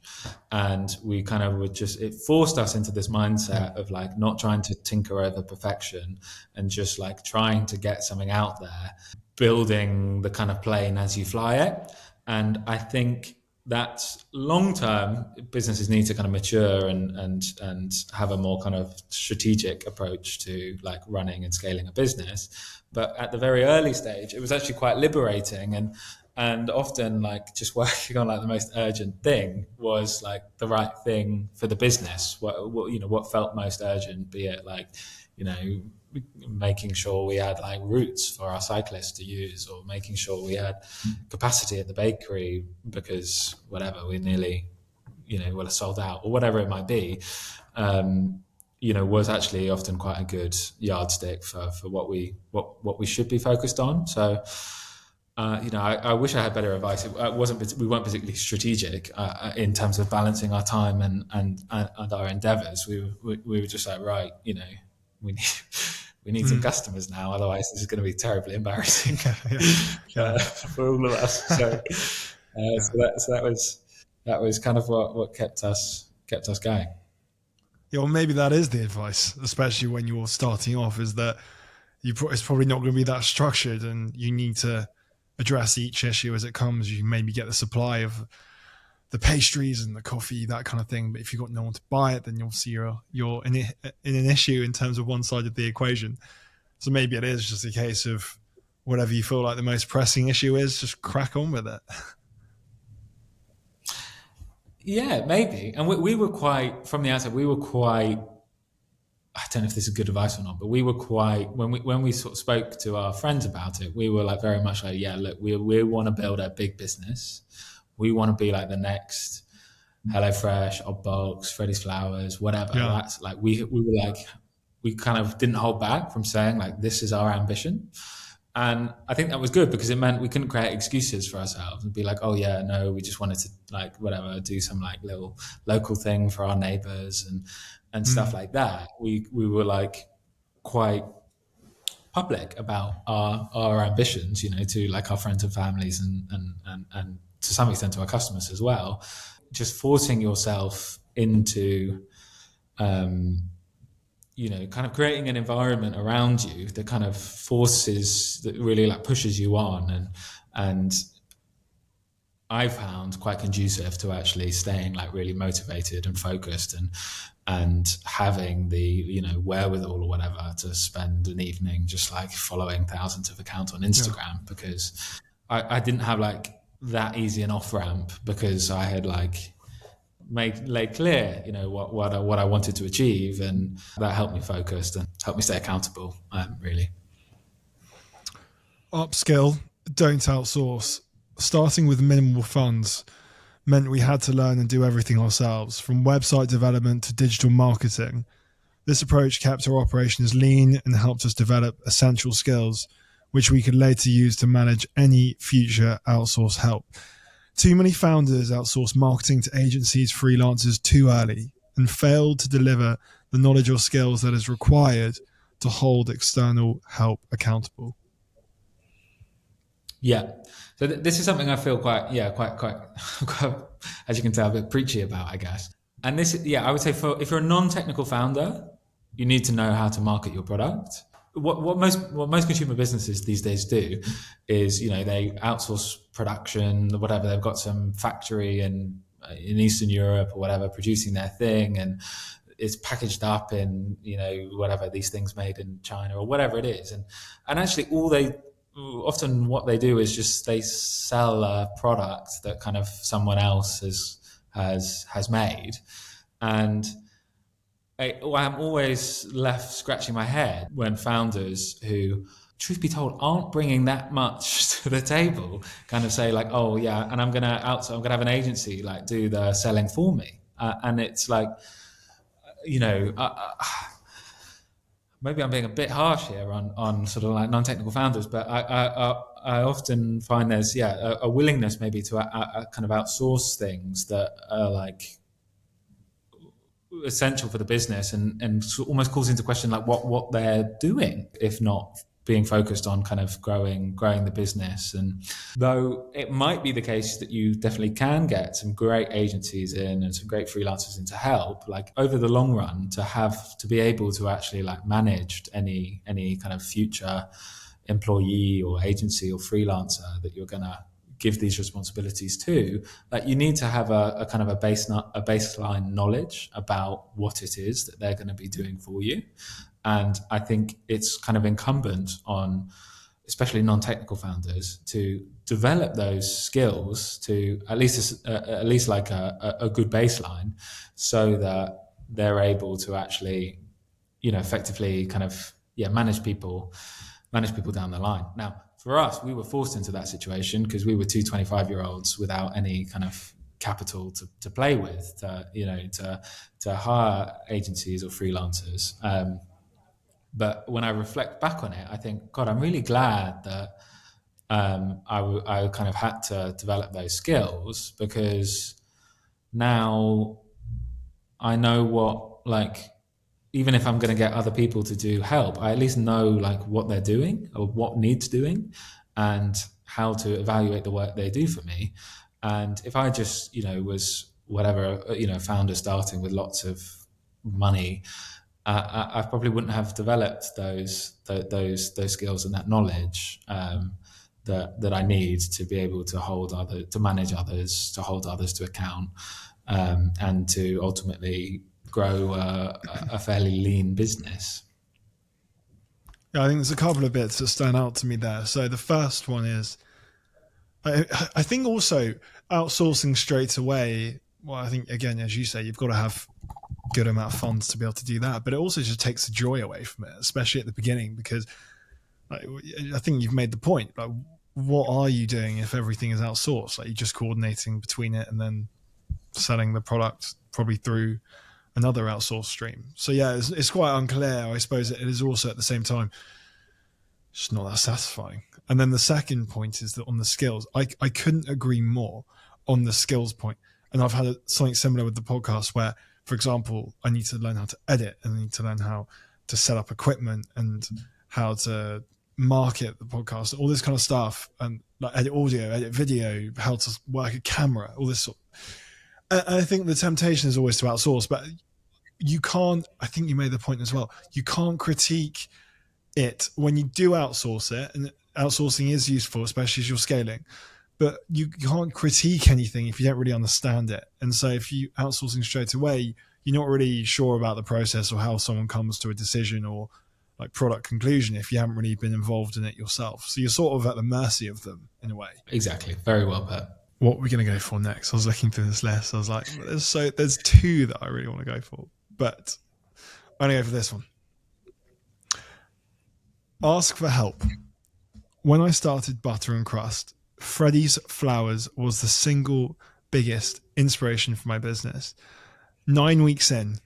Speaker 2: And we kind of it forced us into this mindset of like not trying to tinker over perfection and just like trying to get something out there, building the kind of plane as you fly it. And I think that long term businesses need to kind of mature and have a more kind of strategic approach to like running and scaling a business. But at the very early stage, it was actually quite liberating, and often like just working on like the most urgent thing was like the right thing for the business. What felt most urgent, be it like, making sure we had like routes for our cyclists to use, or making sure we had capacity at the bakery because whatever, we nearly, will have sold out, or whatever it might be, was actually often quite a good yardstick for what we should be focused on. So, I wish I had better advice. We weren't particularly strategic in terms of balancing our time and our endeavors. We were just like, right, we need some customers now, otherwise this is going to be terribly embarrassing for all of us. So, that was kind of what kept us going.
Speaker 1: Yeah, well, maybe that is the advice, especially when you're starting off, is that it's probably not going to be that structured, and you need to address each issue as it comes. You maybe get the supply of the pastries and the coffee, that kind of thing. But if you've got no one to buy it, then you'll see you're in an issue in terms of one side of the equation. So maybe it is just a case of whatever you feel like the most pressing issue is, just crack on with it.
Speaker 2: Yeah, maybe. And we were quite, from the outset, I don't know if this is good advice or not, but we were quite, when we sort of spoke to our friends about it, we were like very much like, yeah, look, we want to build a big business. We want to be like the next HelloFresh, Oddbox, Freddie's Flowers, whatever. Yeah. That's like, we were like, we kind of didn't hold back from saying like, this is our ambition. And I think that was good because it meant we couldn't create excuses for ourselves and be like, oh yeah, no, we just wanted to like, whatever, do some like little local thing for our neighbors and stuff like that. We were like quite public about our ambitions, to like our friends and families and to some extent to our customers as well. Just forcing yourself into, kind of creating an environment around you that kind of forces, that really like pushes you on, and I found quite conducive to actually staying like really motivated and focused and having the wherewithal or whatever to spend an evening just like following thousands of accounts on Instagram, because I didn't have like that easy an off ramp, because I had like laid clear what I wanted to achieve, and that helped me focused and helped me stay accountable, really.
Speaker 1: Upskill, don't outsource. Starting with minimal funds meant we had to learn and do everything ourselves, from website development to digital marketing. This approach kept our operations lean and helped us develop essential skills, which we could later use to manage any future outsource help. Too many founders outsource marketing to agencies, freelancers too early, and failed to deliver the knowledge or skills that is required to hold external help accountable.
Speaker 2: Yeah. So this is something I feel quite, as you can tell, a bit preachy about, I guess. And this, I would say if you're a non-technical founder, you need to know how to market your product. What most consumer businesses these days do is, they outsource production, whatever. They've got some factory in Eastern Europe or whatever, producing their thing, and it's packaged up in, whatever, these things made in China or whatever it is. And actually often what they do is just they sell a product that kind of someone else has made. And I'm always left scratching my head when founders who, truth be told, aren't bringing that much to the table kind of say like, oh yeah, and I'm gonna have an agency like do the selling for me, and it's like, maybe I'm being a bit harsh here on sort of like non-technical founders, but I often find there's a willingness maybe to kind of outsource things that are like essential for the business, and almost calls into question like what they're doing, if not being focused on kind of growing the business. And though it might be the case that you definitely can get some great agencies in and some great freelancers in to help, like over the long run, to be able to actually like manage any kind of future employee or agency or freelancer that you're gonna give these responsibilities to, that you need to have a kind of a baseline knowledge about what it is that they're going to be doing for you. And I think it's kind of incumbent on especially non-technical founders to develop those skills to at least like a good baseline, so that they're able to actually, effectively kind of manage people down the line. Now, for us, we were forced into that situation because we were two 25-year-olds without any kind of capital to play with, to hire agencies or freelancers. But when I reflect back on it, I think, God, I'm really glad that I kind of had to develop those skills, because now I know what, like, even if I'm going to get other people to do help, I at least know like what they're doing or what needs doing and how to evaluate the work they do for me. And if I just, was whatever, founder starting with lots of money, I probably wouldn't have developed those skills and that knowledge that I need to be able to manage others, to hold others to account, and to ultimately grow a fairly lean business.
Speaker 1: Yeah, I think there's a couple of bits that stand out to me there. So the first one is, I think also outsourcing straight away. Well, I think, again, as you say, you've got to have good amount of funds to be able to do that, but it also just takes the joy away from it, especially at the beginning, because I think you've made the point. Like, what are you doing if everything is outsourced? Like, you're just coordinating between it and then selling the product probably through another outsourced stream. So yeah, it's quite unclear. I suppose it is also at the same time just not that satisfying. And then the second point is that on the skills, I couldn't agree more on the skills point. And I've had something similar with the podcast where, for example, I need to learn how to edit, and I need to learn how to set up equipment and how to market the podcast, all this kind of stuff, and like edit audio, edit video, how to work a camera, all this sort. And I think the temptation is always to outsource, but you can't, I think you made the point as well, you can't critique it when you do outsource it, and outsourcing is useful, especially as you're scaling, but you can't critique anything if you don't really understand it. And so if you outsourcing straight away, you're not really sure about the process or how someone comes to a decision or like product conclusion if you haven't really been involved in it yourself. So you're sort of at the mercy of them in a way.
Speaker 2: Exactly. Very well put.
Speaker 1: What we're going to go for next? I was looking through this list. I was like, there's two that I really want to go for, but I'm going to go for this one. Ask for help. When I started Butter and Crust, Freddie's flowers was the single biggest inspiration for my business. 9 weeks in,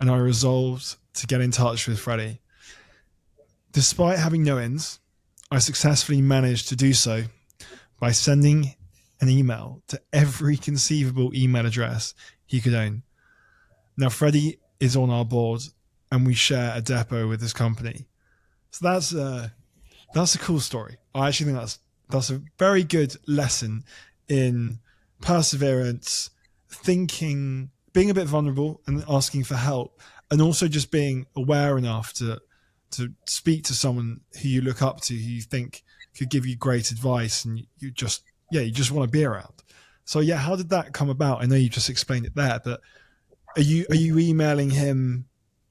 Speaker 1: and I resolved to get in touch with Freddie. Despite having no ends, I successfully managed to do so by sending an email to every conceivable email address he could own. Now, Freddie is on our board, and we share a depot with his company. So that's a cool story. I actually think that's a very good lesson in perseverance, thinking, being a bit vulnerable and asking for help, and also just being aware enough to speak to someone who you look up to, who you think could give you great advice, and you just want to be around. So yeah, how did that come about? I know you just explained it there, but are you emailing him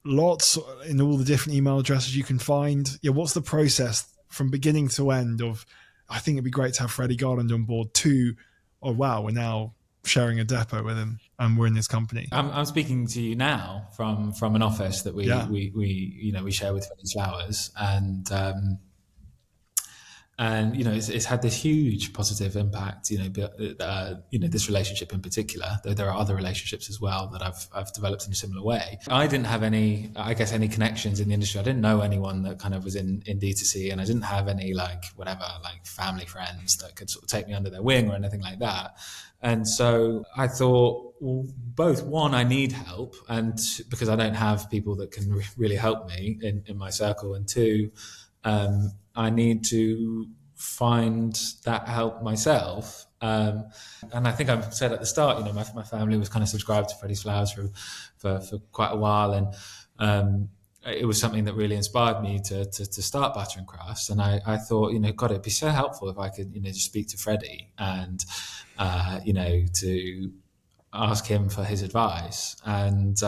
Speaker 1: lots in all the different email addresses you can find? Yeah, what's the process from beginning to end of, I think it'd be great to have Freddie Garland on board too, or wow, we're now sharing a depot with him and we're in this company?
Speaker 2: I'm speaking to you now from an office that we share with Freddie's Flowers, and it's had this huge positive impact. This relationship in particular, though there are other relationships as well that I've developed in a similar way. I didn't have any connections in the industry. I didn't know anyone that kind of was in D2C, and I didn't have any family friends that could sort of take me under their wing or anything like that. And so I thought, well, both, one, I need help, and because I don't have people that can really help me in my circle, and two, I need to find that help myself. And I think I've said at the start, my family was kind of subscribed to Freddie's Flowers for quite a while. And it was something that really inspired me to start Butter and Crust. And I thought, God, it'd be so helpful if I could, just speak to Freddie and, to ask him for his advice. And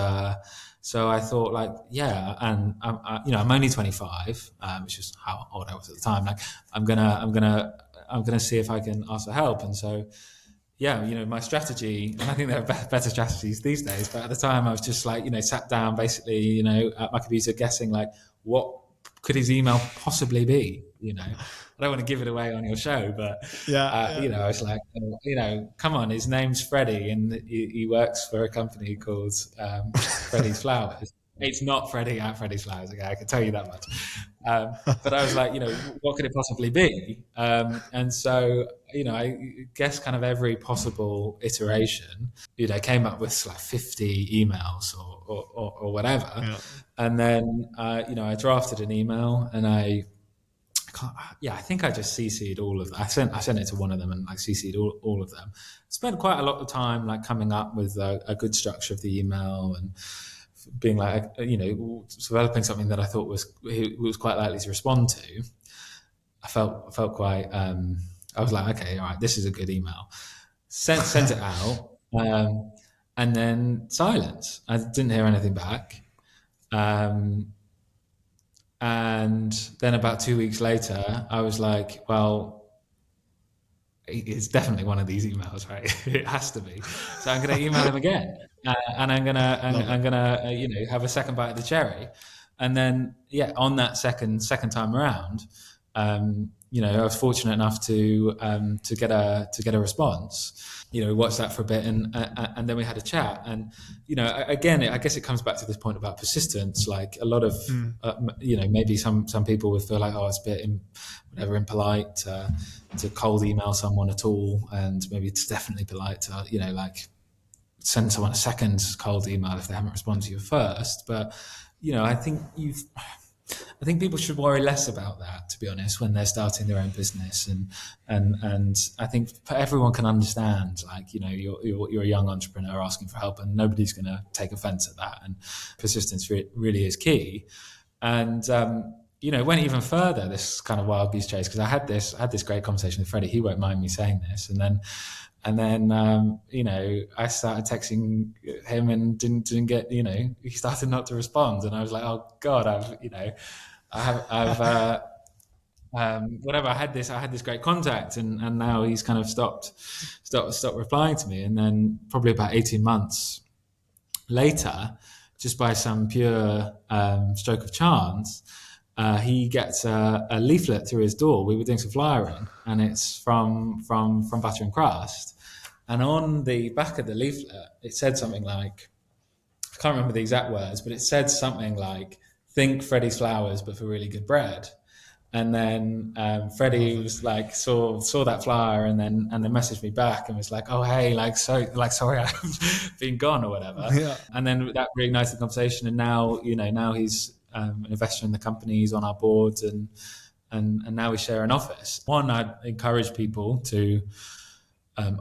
Speaker 2: so I thought, and I'm only 25, which is how old I was at the time. Like, I'm gonna see if I can ask for help. And so, my strategy, and I think there are better strategies these days, but at the time I was just sat down basically, at my computer guessing what could his email possibly be? I don't want to give it away on your show, but I was like, come on, his name's Freddie, and he works for a company called Freddie's Flowers. It's not Freddie at Freddie's Flowers, okay, I can tell you that much. But I was like, what could it possibly be? And so, I guess kind of every possible iteration, came up with 50 emails or whatever. Yeah. And then, I drafted an email, and I think I just CC'd all of them. I sent it to one of them and CC'd all of them. Spent quite a lot of time coming up with a good structure of the email and being developing something that I thought was quite likely to respond to. I felt quite. I was like, okay, all right, this is a good email. Sent it out, and then silence. I didn't hear anything back. And then about 2 weeks later, I was like, well, it's definitely one of these emails, right? It has to be. So I'm going to email him again, and I'm gonna have a second bite of the cherry. And then on that second time around, I was fortunate enough to get a response. We watched that for a bit, and then we had a chat. And again, I guess it comes back to this point about persistence. Like a lot of maybe some people would feel like, oh, it's a bit impolite to cold email someone at all, and maybe it's definitely polite to send someone a second cold email if they haven't responded to you first. But I think people should worry less about that, to be honest, when they're starting their own business, and I think everyone can understand, you're a young entrepreneur asking for help, and nobody's going to take offense at that. And persistence really is key. And it went even further, this kind of wild goose chase, because I had this great conversation with Freddie. He won't mind me saying this, and then I started texting him and didn't get, he started not to respond, and I was like, oh God, whatever. I had this great contact, and now he's kind of stopped replying to me. And then probably about 18 months later, just by some pure stroke of chance, he gets a leaflet through his door. We were doing some flyering, and it's from Butter and Crust. And on the back of the leaflet, it said something like, I can't remember the exact words, but it said something like, "Think Freddie's Flowers, but for really good bread." And then Freddie was saw that flyer, and then messaged me back and was like, "Oh, hey, sorry, I've been gone or whatever." Yeah. And then that reignited the conversation, and now he's an investor in the company. He's on our board, and now we share an office. One, I'd encourage people to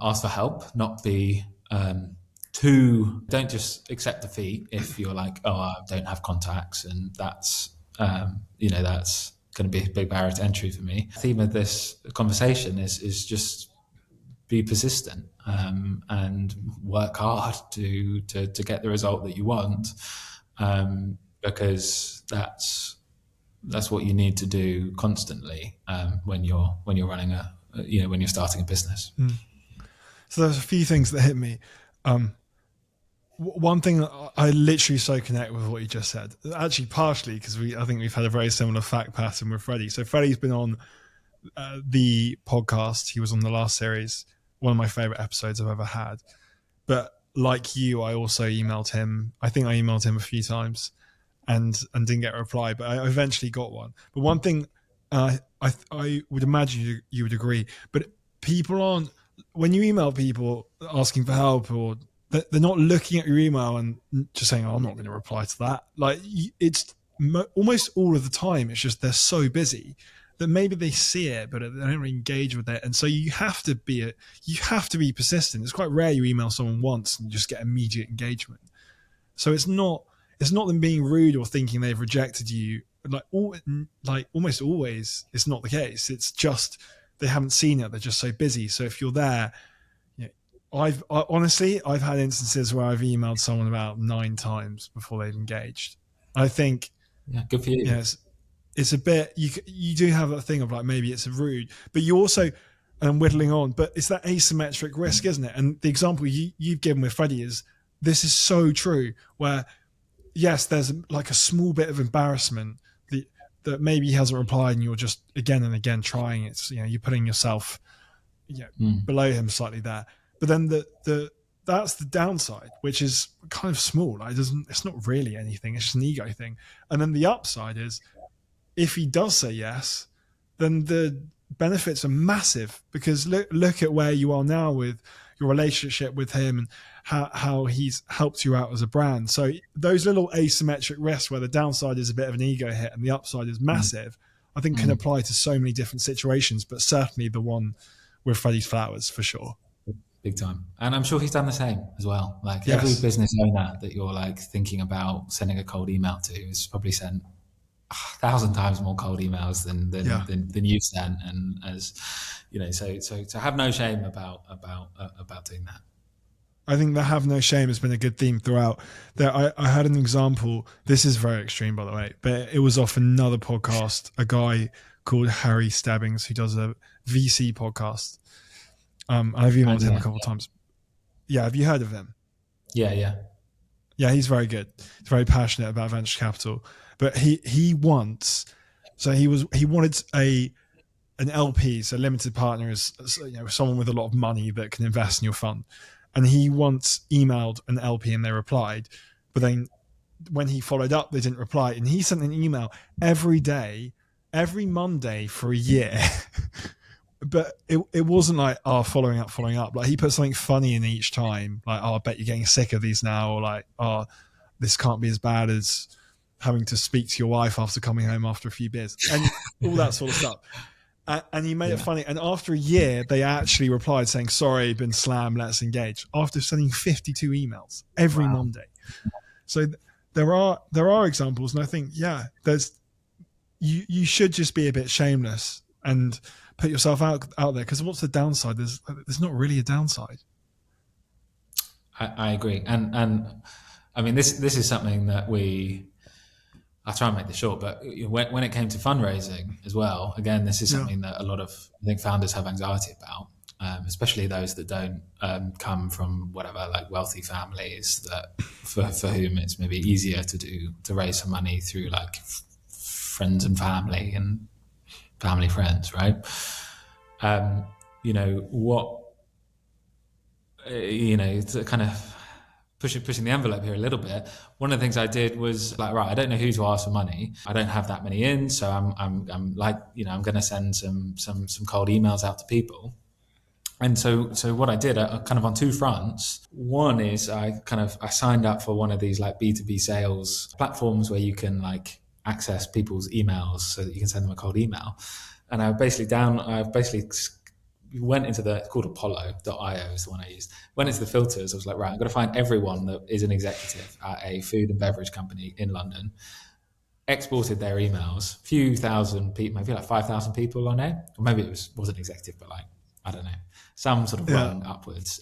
Speaker 2: ask for help, not be don't just accept defeat if you're like, oh, I don't have contacts, and that's that's going to be a big barrier to entry for me. The theme of this conversation is just be persistent and work hard to get the result that you want, because that's what you need to do constantly when you're running when you're starting a business.
Speaker 1: So there's a few things that hit me. One thing, I literally so connect with what you just said. Actually, partially because I think we've had a very similar fact pattern with Freddie. So Freddie's been on the podcast. He was on the last series, one of my favorite episodes I've ever had. But like you, I also emailed him. I think I emailed him a few times and didn't get a reply, but I eventually got one. But one thing I would imagine you would agree, but people aren't, when you email people asking for help, or they're not looking at your email and just saying, oh, I'm not going to reply to that. Like, it's almost all of the time, it's just they're so busy that maybe they see it, but they don't really engage with it. And so you have to be persistent. It's quite rare you email someone once and you just get immediate engagement. So it's not it's not them being rude or thinking they've rejected you. Almost always, it's not the case. It's just they haven't seen it. They're just so busy. So if you're there, honestly, I've had instances where I've emailed someone about 9 times before they've engaged. I think,
Speaker 2: good for you.
Speaker 1: Yes, it's a bit. You do have a thing of like maybe it's rude, but you also, and I'm whittling on, but it's that asymmetric risk, isn't it? And the example you've given with Freddie is so true. Where yes, there's like a small bit of embarrassment that maybe he hasn't replied, and you're just again and again trying it. So, you're putting yourself, below him slightly there. But then that's the downside, which is kind of small. It's not really anything. It's just an ego thing. And then the upside is, if he does say yes, then the benefits are massive, because look at where you are now with your relationship with him and how he's helped you out as a brand. So those little asymmetric risks where the downside is a bit of an ego hit and the upside is massive, I think can apply to so many different situations, but certainly the one with Freddie's Flowers for sure.
Speaker 2: Big time. And I'm sure he's done the same as well. Like every business owner that you're like thinking about sending a cold email to has probably sent 1,000 times more cold emails than you've sent. And as so to have no shame about doing that.
Speaker 1: I think the have no shame has been a good theme throughout. I had an example. This is very extreme, by the way, but it was off another podcast, a guy called Harry Stebbings, who does a VC podcast. I've emailed him a couple of times. Yeah, have you heard of him?
Speaker 2: Yeah.
Speaker 1: Yeah, he's very good. He's very passionate about venture capital. But he wanted an LP, so limited partner is someone with a lot of money that can invest in your fund. And he once emailed an LP and they replied, but then when he followed up, they didn't reply. And he sent an email every day, every Monday for a year. But it wasn't like, following up. Like he put something funny in each time, like, I bet you're getting sick of these now, or like, this can't be as bad as having to speak to your wife after coming home after a few beers, and all that sort of stuff. And he made it funny. And after a year, they actually replied saying, sorry, been slammed, let's engage, after sending 52 emails every Monday. So there are examples, and I think, you should just be a bit shameless and put yourself out there, because what's the downside? There's not really a downside.
Speaker 2: I agree. And I mean, this is something that I'll try and make this short, but when it came to fundraising as well, again, this is something that a lot of, I think, founders have anxiety about, especially those that don't come from whatever, like wealthy families, that for whom it's maybe easier to raise some money through like friends and family and family friends, right? To kind of pushing the envelope here a little bit. One of the things I did was like, right, I don't know who to ask for money. I don't have that many in, so I'm like, I'm going to send some cold emails out to people. And so what I did, kind of on two fronts. One is I signed up for one of these like B2B sales platforms where you can like access people's emails so that you can send them a cold email. And I basically went into it's called Apollo.io is the one I used. Went into the filters. I was like, right, I'm going to find everyone that is an executive at a food and beverage company in London. Exported their emails, few thousand people, maybe like 5,000 people on it. Or maybe it wasn't executive, but like, I don't know, some sort of rung upwards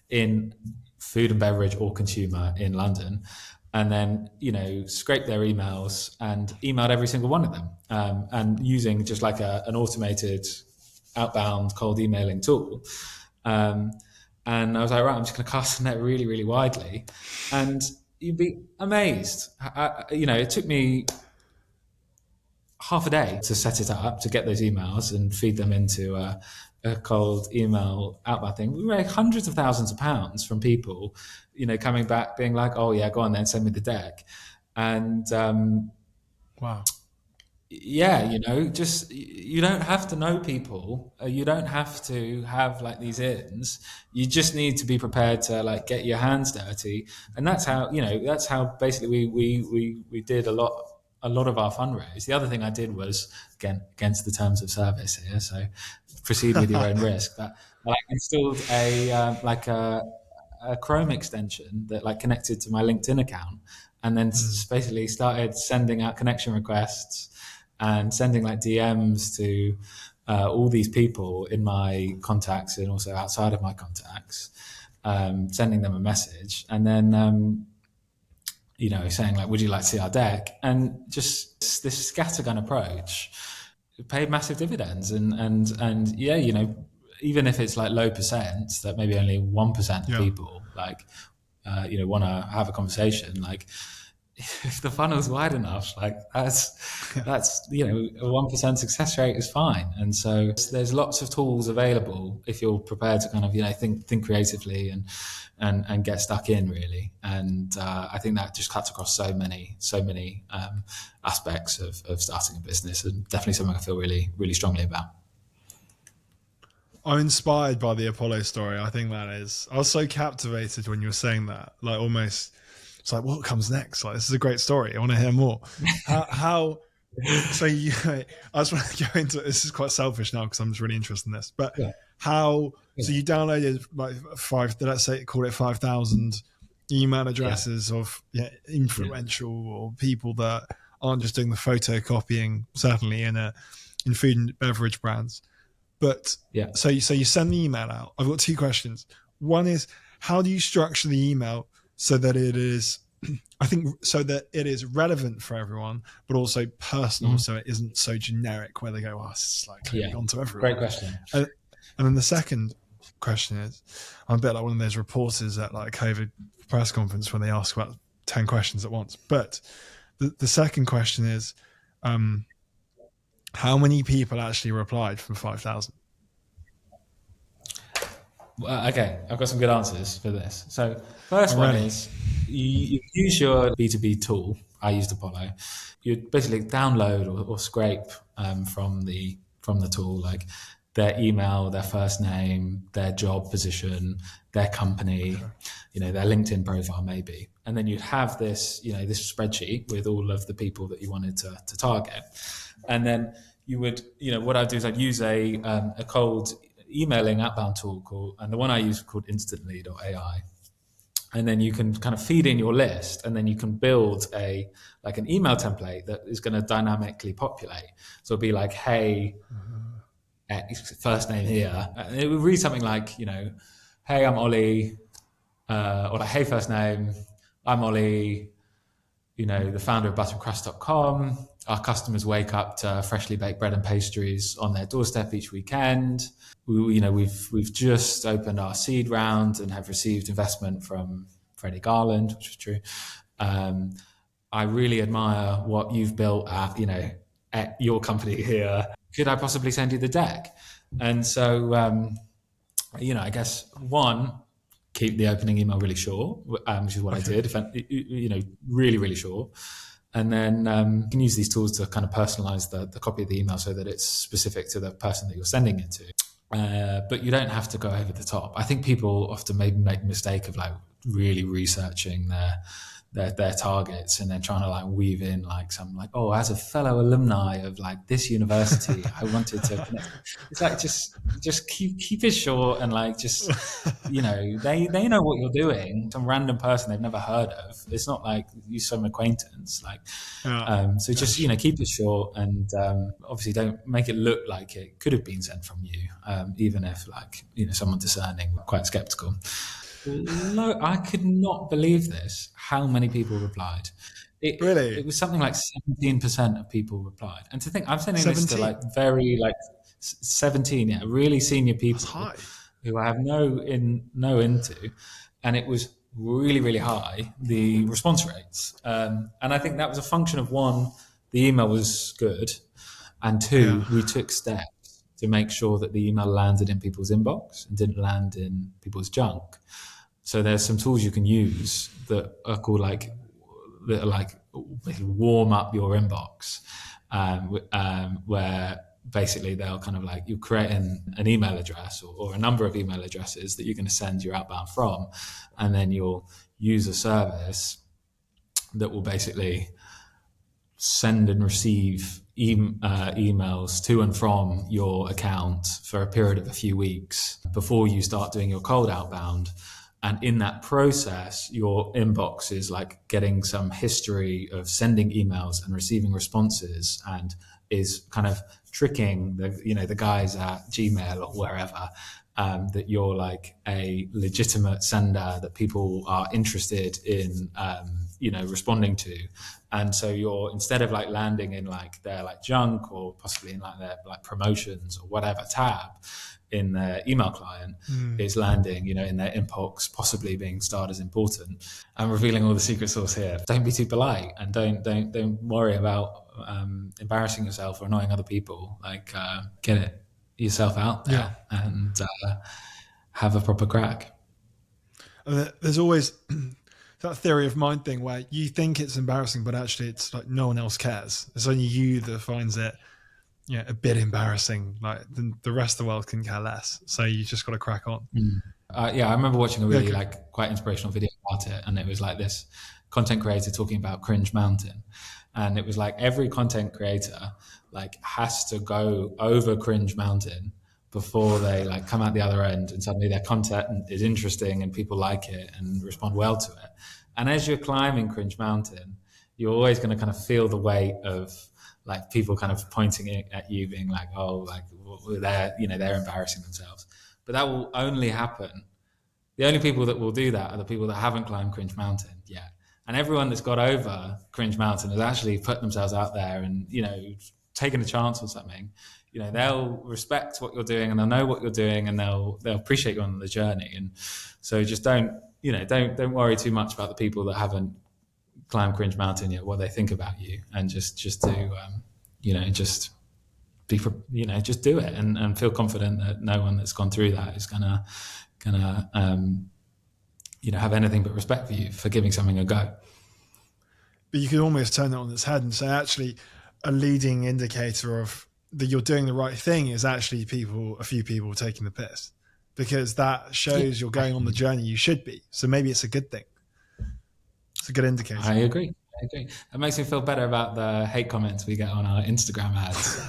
Speaker 2: in food and beverage or consumer in London. And then, scraped their emails and emailed every single one of them. And using just like an automated outbound cold emailing tool. And I was like, right, I'm just going to cast the net really, really widely. And you'd be amazed. It took me half a day to set it up, to get those emails and feed them into a cold email outbound thing. We made hundreds of thousands of pounds from people, coming back being like, oh yeah, go on then, send me the deck. And
Speaker 1: wow.
Speaker 2: Yeah, just you don't have to know people. You don't have to have like these ins. You just need to be prepared to like get your hands dirty, and that's how basically we did a lot of our fundraise. The other thing I did was, again, against the terms of service here, so proceed with your own risk. But I installed a Chrome extension that like connected to my LinkedIn account. and then basically started sending out connection requests and sending like DMs to all these people in my contacts and also outside of my contacts, sending them a message, and then saying like, would you like to see our deck? And just this scattergun approach paid massive dividends. And yeah, even if it's like low percent, that maybe only 1% of people like want to have a conversation, like if the funnel's wide enough, like that's a 1% success rate is fine. And so there's lots of tools available if you're prepared to kind of think creatively and get stuck in really. And I think that just cuts across so many aspects of starting a business, and definitely something I feel really, really strongly about.
Speaker 1: I'm inspired by the Apollo story. I think that is. I was so captivated when you were saying that. Like almost, it's like, what comes next? Like, this is a great story. I want to hear more. How so you, I just want to go into, this is quite selfish now because I'm just really interested in this, but so you downloaded like let's say call it 5,000 email addresses of influential or people that aren't just doing the photocopying, certainly in food and beverage brands. But so you send the email out. I've got two questions. One is, how do you structure the email so that it is, so that it is relevant for everyone, but also personal, so it isn't so generic where they go, it's like on to everyone.
Speaker 2: Great question.
Speaker 1: And then the second question is, I'm a bit like one of those reporters at like a COVID press conference when they ask about 10 questions at once. But the second question is, how many people actually replied from 5,000?
Speaker 2: Okay, I've got some good answers for this. So first one is you use your B2B tool. I used Apollo. You basically download or scrape from the tool, like their email, their first name, their job position, their company, their LinkedIn profile maybe. And then you'd have this, this spreadsheet with all of the people that you wanted to target. And then you would, what I'd do is I'd use a cold emailing outbound tool and the one I use called Instantly.ai. And then you can kind of feed in your list, and then you can build an email template that is going to dynamically populate. So it'll be like, hey, first name here. And it would read something like, hey, I'm Ollie, or like, hey, first name, I'm Ollie, the founder of butterandcrust.com. Our customers wake up to freshly baked bread and pastries on their doorstep each weekend. We've just opened our seed round and have received investment from Freddie Garland, which is true. I really admire what you've built at your company here. Could I possibly send you the deck? And so, I guess one, keep the opening email really short, which is what I did. Really, really short. And then you can use these tools to kind of personalize the copy of the email so that it's specific to the person that you're sending it to. But you don't have to go over the top. I think people often maybe make the mistake of like really researching their targets and then trying to like weave in like some like, as a fellow alumni of like this university, I wanted to connect. It's like just keep it short and like just they know what you're doing. Some random person they've never heard of. It's not like you some acquaintance like so just keep it short and obviously don't make it look like it could have been sent from you, even if like someone discerning quite skeptical. No, I could not believe this. How many people replied?
Speaker 1: Really?
Speaker 2: It was something like 17% of people replied. And to think, I'm sending this to like very like 17, really senior people who I have no into, and it was really, really high, the response rates. And I think that was a function of one, the email was good, and two, we took steps to make sure that the email landed in people's inbox and didn't land in people's junk. So there's some tools you can use that are called warm up your inbox, where basically they'll kind of like you create an email address or a number of email addresses that you're going to send your outbound from, and then you'll use a service that will basically send and receive emails to and from your account for a period of a few weeks before you start doing your cold outbound. And in that process, your inbox is like getting some history of sending emails and receiving responses, and is kind of tricking the guys at Gmail or wherever, that you're like a legitimate sender that people are interested in, responding to. And so you're, instead of like landing in like their like junk, or possibly in like their like promotions or whatever tab in their email client, is landing, in their inbox, possibly being starred as important. I'm revealing all the secret sauce here. Don't be too polite, and don't worry about embarrassing yourself or annoying other people. Like, get yourself out there and have a proper crack.
Speaker 1: There's always that theory of mind thing where you think it's embarrassing, but actually it's like no one else cares. It's only you that finds it a bit embarrassing. Like the rest of the world can care less. So you just got to crack on.
Speaker 2: I remember watching a really like quite inspirational video about it, and it was like this content creator talking about Cringe Mountain, and it was like every content creator like has to go over Cringe Mountain before they like come out the other end, and suddenly their content is interesting and people like it and respond well to it. And as you're climbing Cringe Mountain, you're always going to kind of feel the weight of like people kind of pointing at you, being like, oh, like they're embarrassing themselves. But that will only happen. The only people that will do that are the people that haven't climbed Cringe Mountain yet. And everyone that's got over Cringe Mountain has actually put themselves out there and, taken a chance on something. They'll respect what you're doing, and they'll know what you're doing, and they'll appreciate you on the journey. And so just don't worry too much about the people that haven't climbed Cringe Mountain yet, what they think about you, and just do, just do it, and feel confident that no one that's gone through that is gonna have anything but respect for you for giving something a go.
Speaker 1: But you can almost turn that on its head and say, actually, a leading indicator of that you're doing the right thing is actually a few people taking the piss, because that shows you're going on the journey you should be. So maybe it's a good thing. It's a good indicator.
Speaker 2: I agree. It makes me feel better about the hate comments we get on our Instagram ads.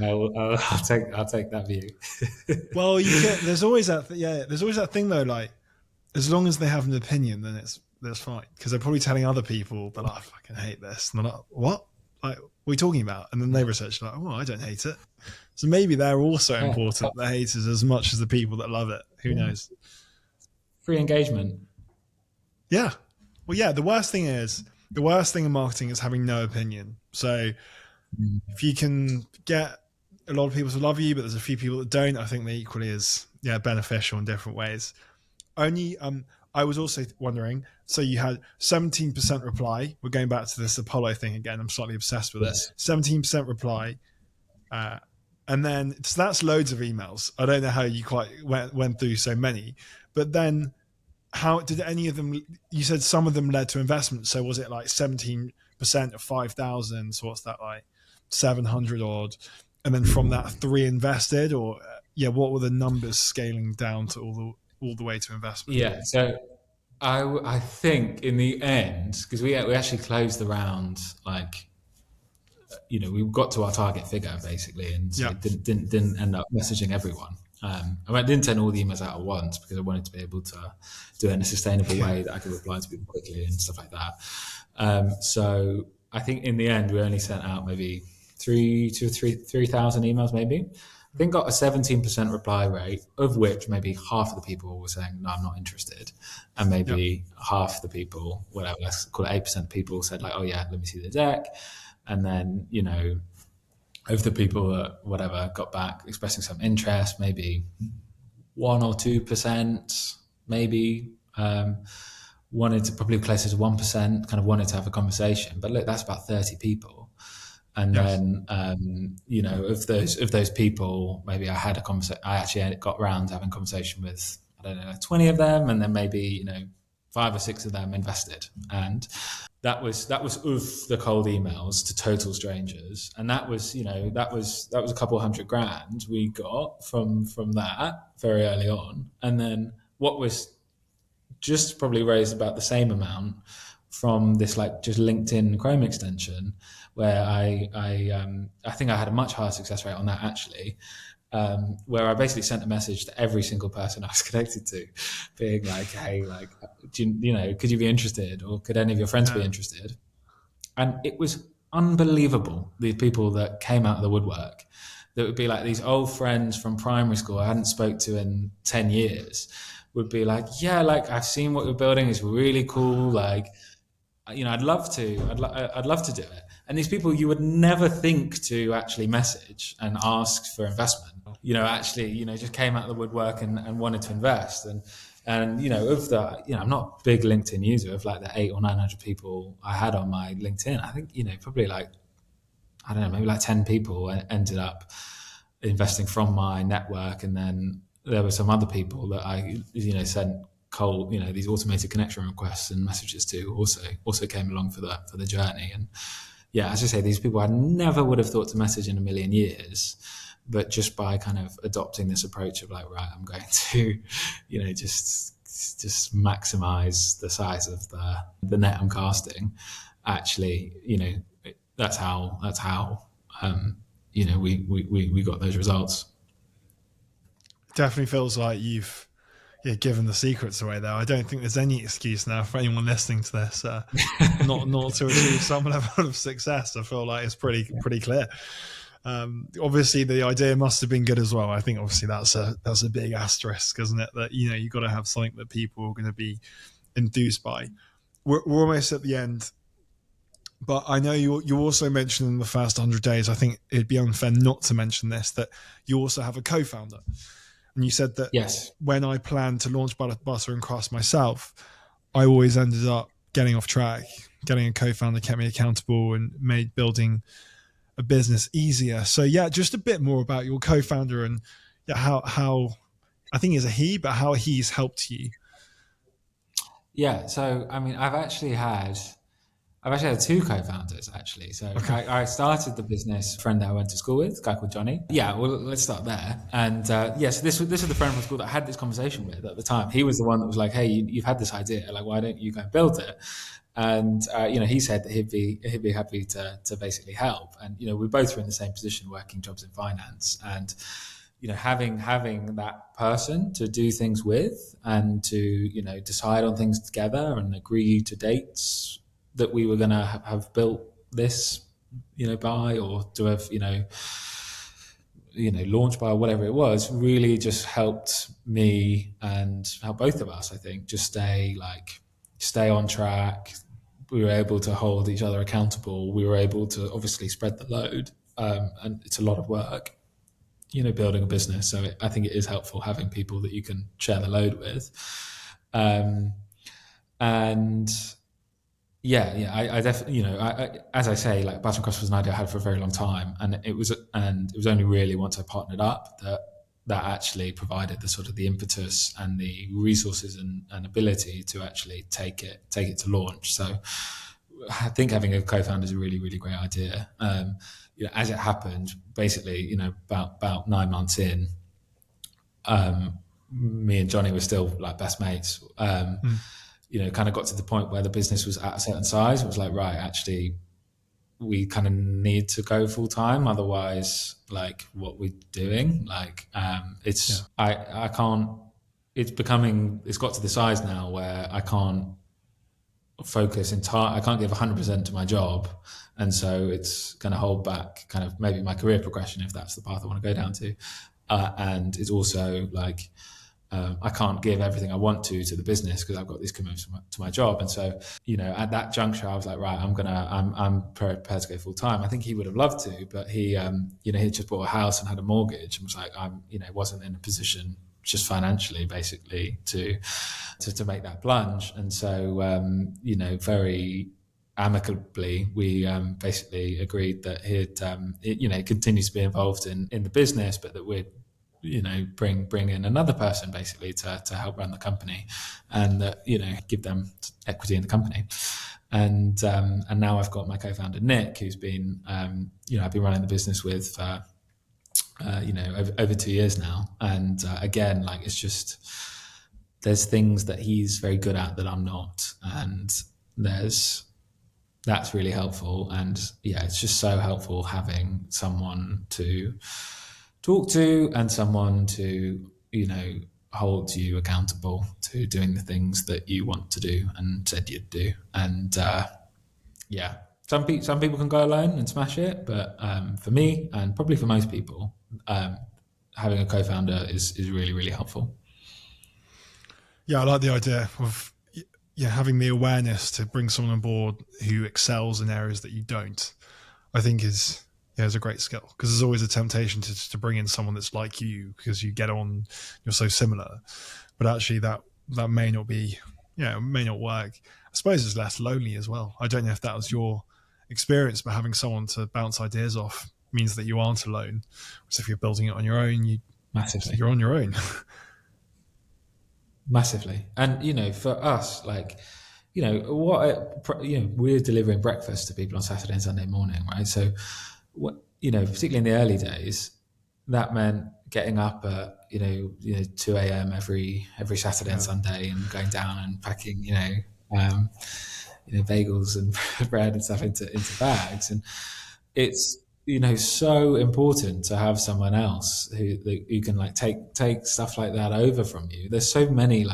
Speaker 2: I'll take that view.
Speaker 1: Well, there's always that. There's always that thing though. Like, as long as they have an opinion, then that's fine, because they're probably telling other people that I fucking hate this, and they're like, what? Like, what are we talking about? And then they research like, oh, I don't hate it. So maybe they're also important, the haters, as much as the people that love it. Who knows?
Speaker 2: Free engagement.
Speaker 1: Yeah. Well, yeah. The worst thing in marketing is having no opinion. So if you can get a lot of people to love you, but there's a few people that don't, I think they equally is beneficial in different ways. I was also wondering, so you had 17% reply. We're going back to this Apollo thing again. I'm slightly obsessed with it. 17% reply. And then, so that's loads of emails. I don't know how you quite went through so many, but then how did any of them, you said some of them led to investment. So was it like 17% of 5,000? So what's that, like 700 odd? And then from that 3 invested, or what were the numbers scaling down to all the way to investment?
Speaker 2: Yeah, so I think in the end, because we actually closed the round, like, we got to our target figure basically, and so didn't end up messaging everyone. I didn't send all the emails out at once because I wanted to be able to do it in a sustainable way that I could reply to people quickly and stuff like that. So I think in the end we only sent out maybe 3,000 emails maybe. I think got a 17% reply rate, of which maybe half of the people were saying, no, I'm not interested. And maybe half the people, whatever, let's call it 8% of people said like, oh yeah, let me see the deck. And then, of the people that whatever got back expressing some interest, maybe 1 or 2%, maybe wanted to, probably closer to 1%, kind of wanted to have a conversation. But look, that's about 30 people. And then, of those people, maybe I had a conversation. I actually got round to having a conversation with, 20 of them, and then maybe 5 or 6 of them invested. And that was of the cold emails to total strangers, and that was a couple $100,000 we got from that very early on. And then what was just probably raised about the same amount from this like just LinkedIn Chrome extension, where I think I had a much higher success rate on that actually. where I basically sent a message to every single person I was connected to, being like, hey, like, could you be interested, or could any of your friends be interested? And it was unbelievable, the people that came out of the woodwork. That would be like these old friends from primary school I hadn't spoke to in 10 years would be like, yeah, like, I've seen what you're building, it's really cool, like, I'd love to, I'd love to do it. And these people you would never think to actually message and ask for investment, actually, just came out of the woodwork and wanted to invest. And of the, I'm not a big LinkedIn user. Of like the 800 or 900 people I had on my LinkedIn, I think, probably like, I don't know, maybe like 10 people ended up investing from my network. And then there were some other people that I, sent cold, these automated connection requests and messages to, also came along for the journey. And yeah, as I say, these people I never would have thought to message in a million years, but just by kind of adopting this approach of like, right, I'm going to, just maximize the size of the net I'm casting. Actually, that's how we got those results.
Speaker 1: Definitely feels like you've given the secrets away there. I don't think there's any excuse now for anyone listening to this not to achieve some level of success. I feel like it's pretty clear. Obviously the idea must have been good as well. I think obviously that's a big asterisk, isn't it? That you've got to have something that people are going to be enthused by. We're almost at the end, but I know you also mentioned in the first 100 days, I think it'd be unfair not to mention this, that you also have a co-founder. And you said that
Speaker 2: yes,
Speaker 1: when I planned to launch Butter and Crust myself, I always ended up getting off track. Getting a co-founder kept me accountable and made building a business easier. So yeah, just a bit more about your co-founder and how I think he's a he, but how he's helped you.
Speaker 2: Yeah. So, I mean, I've actually had two co-founders actually. So okay. I started the business, a friend that I went to school with, a guy called Johnny. Yeah, well, let's start there. And so this is the friend from school that I had this conversation with at the time. He was the one that was like, hey, you've had this idea, like, why don't you go and build it? And he said that he'd be happy to basically help. And we both were in the same position, working jobs in finance, and having that person to do things with and to decide on things together and agree to dates that we were going to have built this by, or to have launched by, or whatever it was, really just helped me and help both of us, I think, just stay on track. We were able to hold each other accountable. We were able to obviously spread the load, and it's a lot of work, building a business. So I think it is helpful having people that you can share the load with. And yeah, I definitely, as I say, like, Butter and Crust was an idea I had for a very long time, and it was only really once I partnered up that actually provided the sort of the impetus and the resources and ability to actually take it to launch. So I think having a co-founder is a really, really great idea. As it happened, basically, about 9 months in, me and Johnny were still like best mates. Kind of got to the point where the business was at a certain size. It was like, right, actually, we kind of need to go full time. Otherwise, like, what we're doing, like, I can't, it's got to the size now where I can't focus I can't give 100% to my job. And so it's going to hold back kind of maybe my career progression, if that's the path I want to go down to. And it's also like, I can't give everything I want to the business because I've got these commitments to my job. And so, at that juncture, I was like, right, I'm prepared to go full time. I think he would have loved to, but he just bought a house and had a mortgage and was like, wasn't in a position just financially, basically, to make that plunge. And so, very amicably, we basically agreed that he'd continue to be involved in the business, but that we'd bring in another person basically to help run the company, and give them equity in the company. And now I've got my co-founder Nick, who's been I've been running the business with over 2 years now. And again, like, it's just, there's things that he's very good at that I'm not, and that's really helpful. And yeah, it's just so helpful having someone to talk to and someone to, hold you accountable to doing the things that you want to do and said you'd do. And some people can go alone and smash it, but for me and probably for most people, having a co-founder is really, really helpful.
Speaker 1: Yeah, I like the idea of having the awareness to bring someone on board who excels in areas that you don't. I think is a great skill, because there's always a temptation to bring in someone that's like you because you get on, you're so similar. But actually, that may not be, it may not work. I suppose it's less lonely as well. I don't know if that was your experience, but having someone to bounce ideas off means that you aren't alone. Whereas if you're building it on your own,
Speaker 2: Massively.
Speaker 1: You're on your own.
Speaker 2: Massively. And, for us, we're delivering breakfast to people on Saturday and Sunday morning, right? So, particularly in the early days, that meant getting up at, 2 a.m. every Saturday and Sunday and going down and packing, bagels and bread and stuff into bags. And it's, so important to have someone else who can take stuff like that over from you. There's so many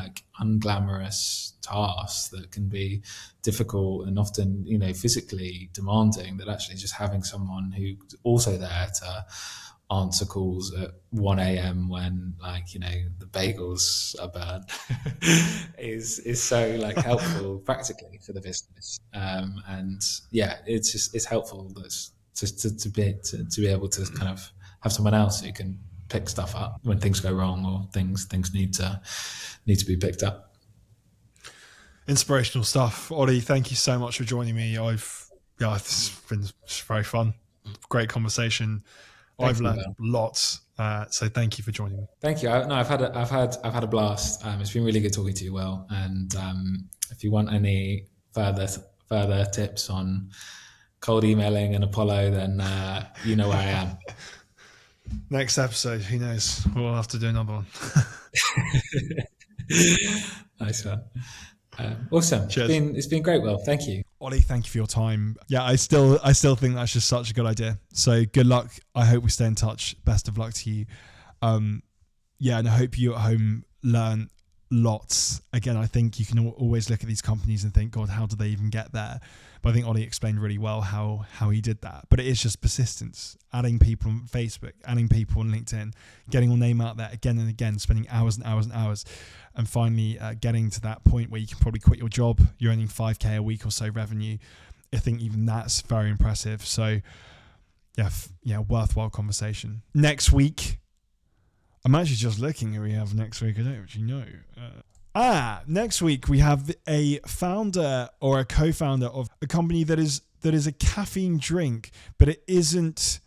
Speaker 2: unglamorous tasks that can be difficult and often, physically demanding, that actually just having someone who's also there to answer calls at 1 a.m. when the bagels are burned is so helpful practically for the business. It's helpful to be able to kind of have someone else who can pick stuff up when things go wrong or things need to be picked up.
Speaker 1: Inspirational stuff. Ollie, thank you so much for joining me. It's been very fun. Great conversation. I've learned lots. So thank you for joining me.
Speaker 2: Thank you. I've had a blast. It's been really good talking to you, Will. And if you want any further tips on cold emailing and Apollo, then you know where I am.
Speaker 1: Next episode, who knows? We'll have to do another one.
Speaker 2: Nice one. Awesome.
Speaker 1: Cheers.
Speaker 2: It's been great, Will. Thank you.
Speaker 1: Ollie, thank you for your time. Yeah, I still think that's just such a good idea. So good luck. I hope we stay in touch. Best of luck to you. And I hope you at home learn lots. Again, I think you can always look at these companies and think, God, how did they even get there? But I think Ollie explained really well how he did that. But it is just persistence, adding people on Facebook, adding people on LinkedIn, getting your name out there again and again, spending hours and hours and hours, and finally getting to that point where you can probably quit your job. You're earning 5K a week or so revenue. I think even that's very impressive. So worthwhile conversation. Next week, I'm actually just looking who we have next week. I don't actually know. Next week we have a founder or a co-founder of a company that is a caffeine drink, but it isn't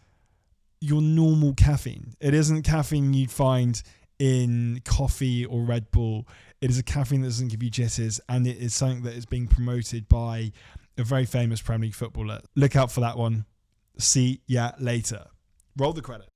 Speaker 1: your normal caffeine. It isn't caffeine you'd find in coffee or Red Bull. It is a caffeine that doesn't give you jitters, and it is something that is being promoted by a very famous Premier League footballer. Look out for that one. See ya later. Roll the credits.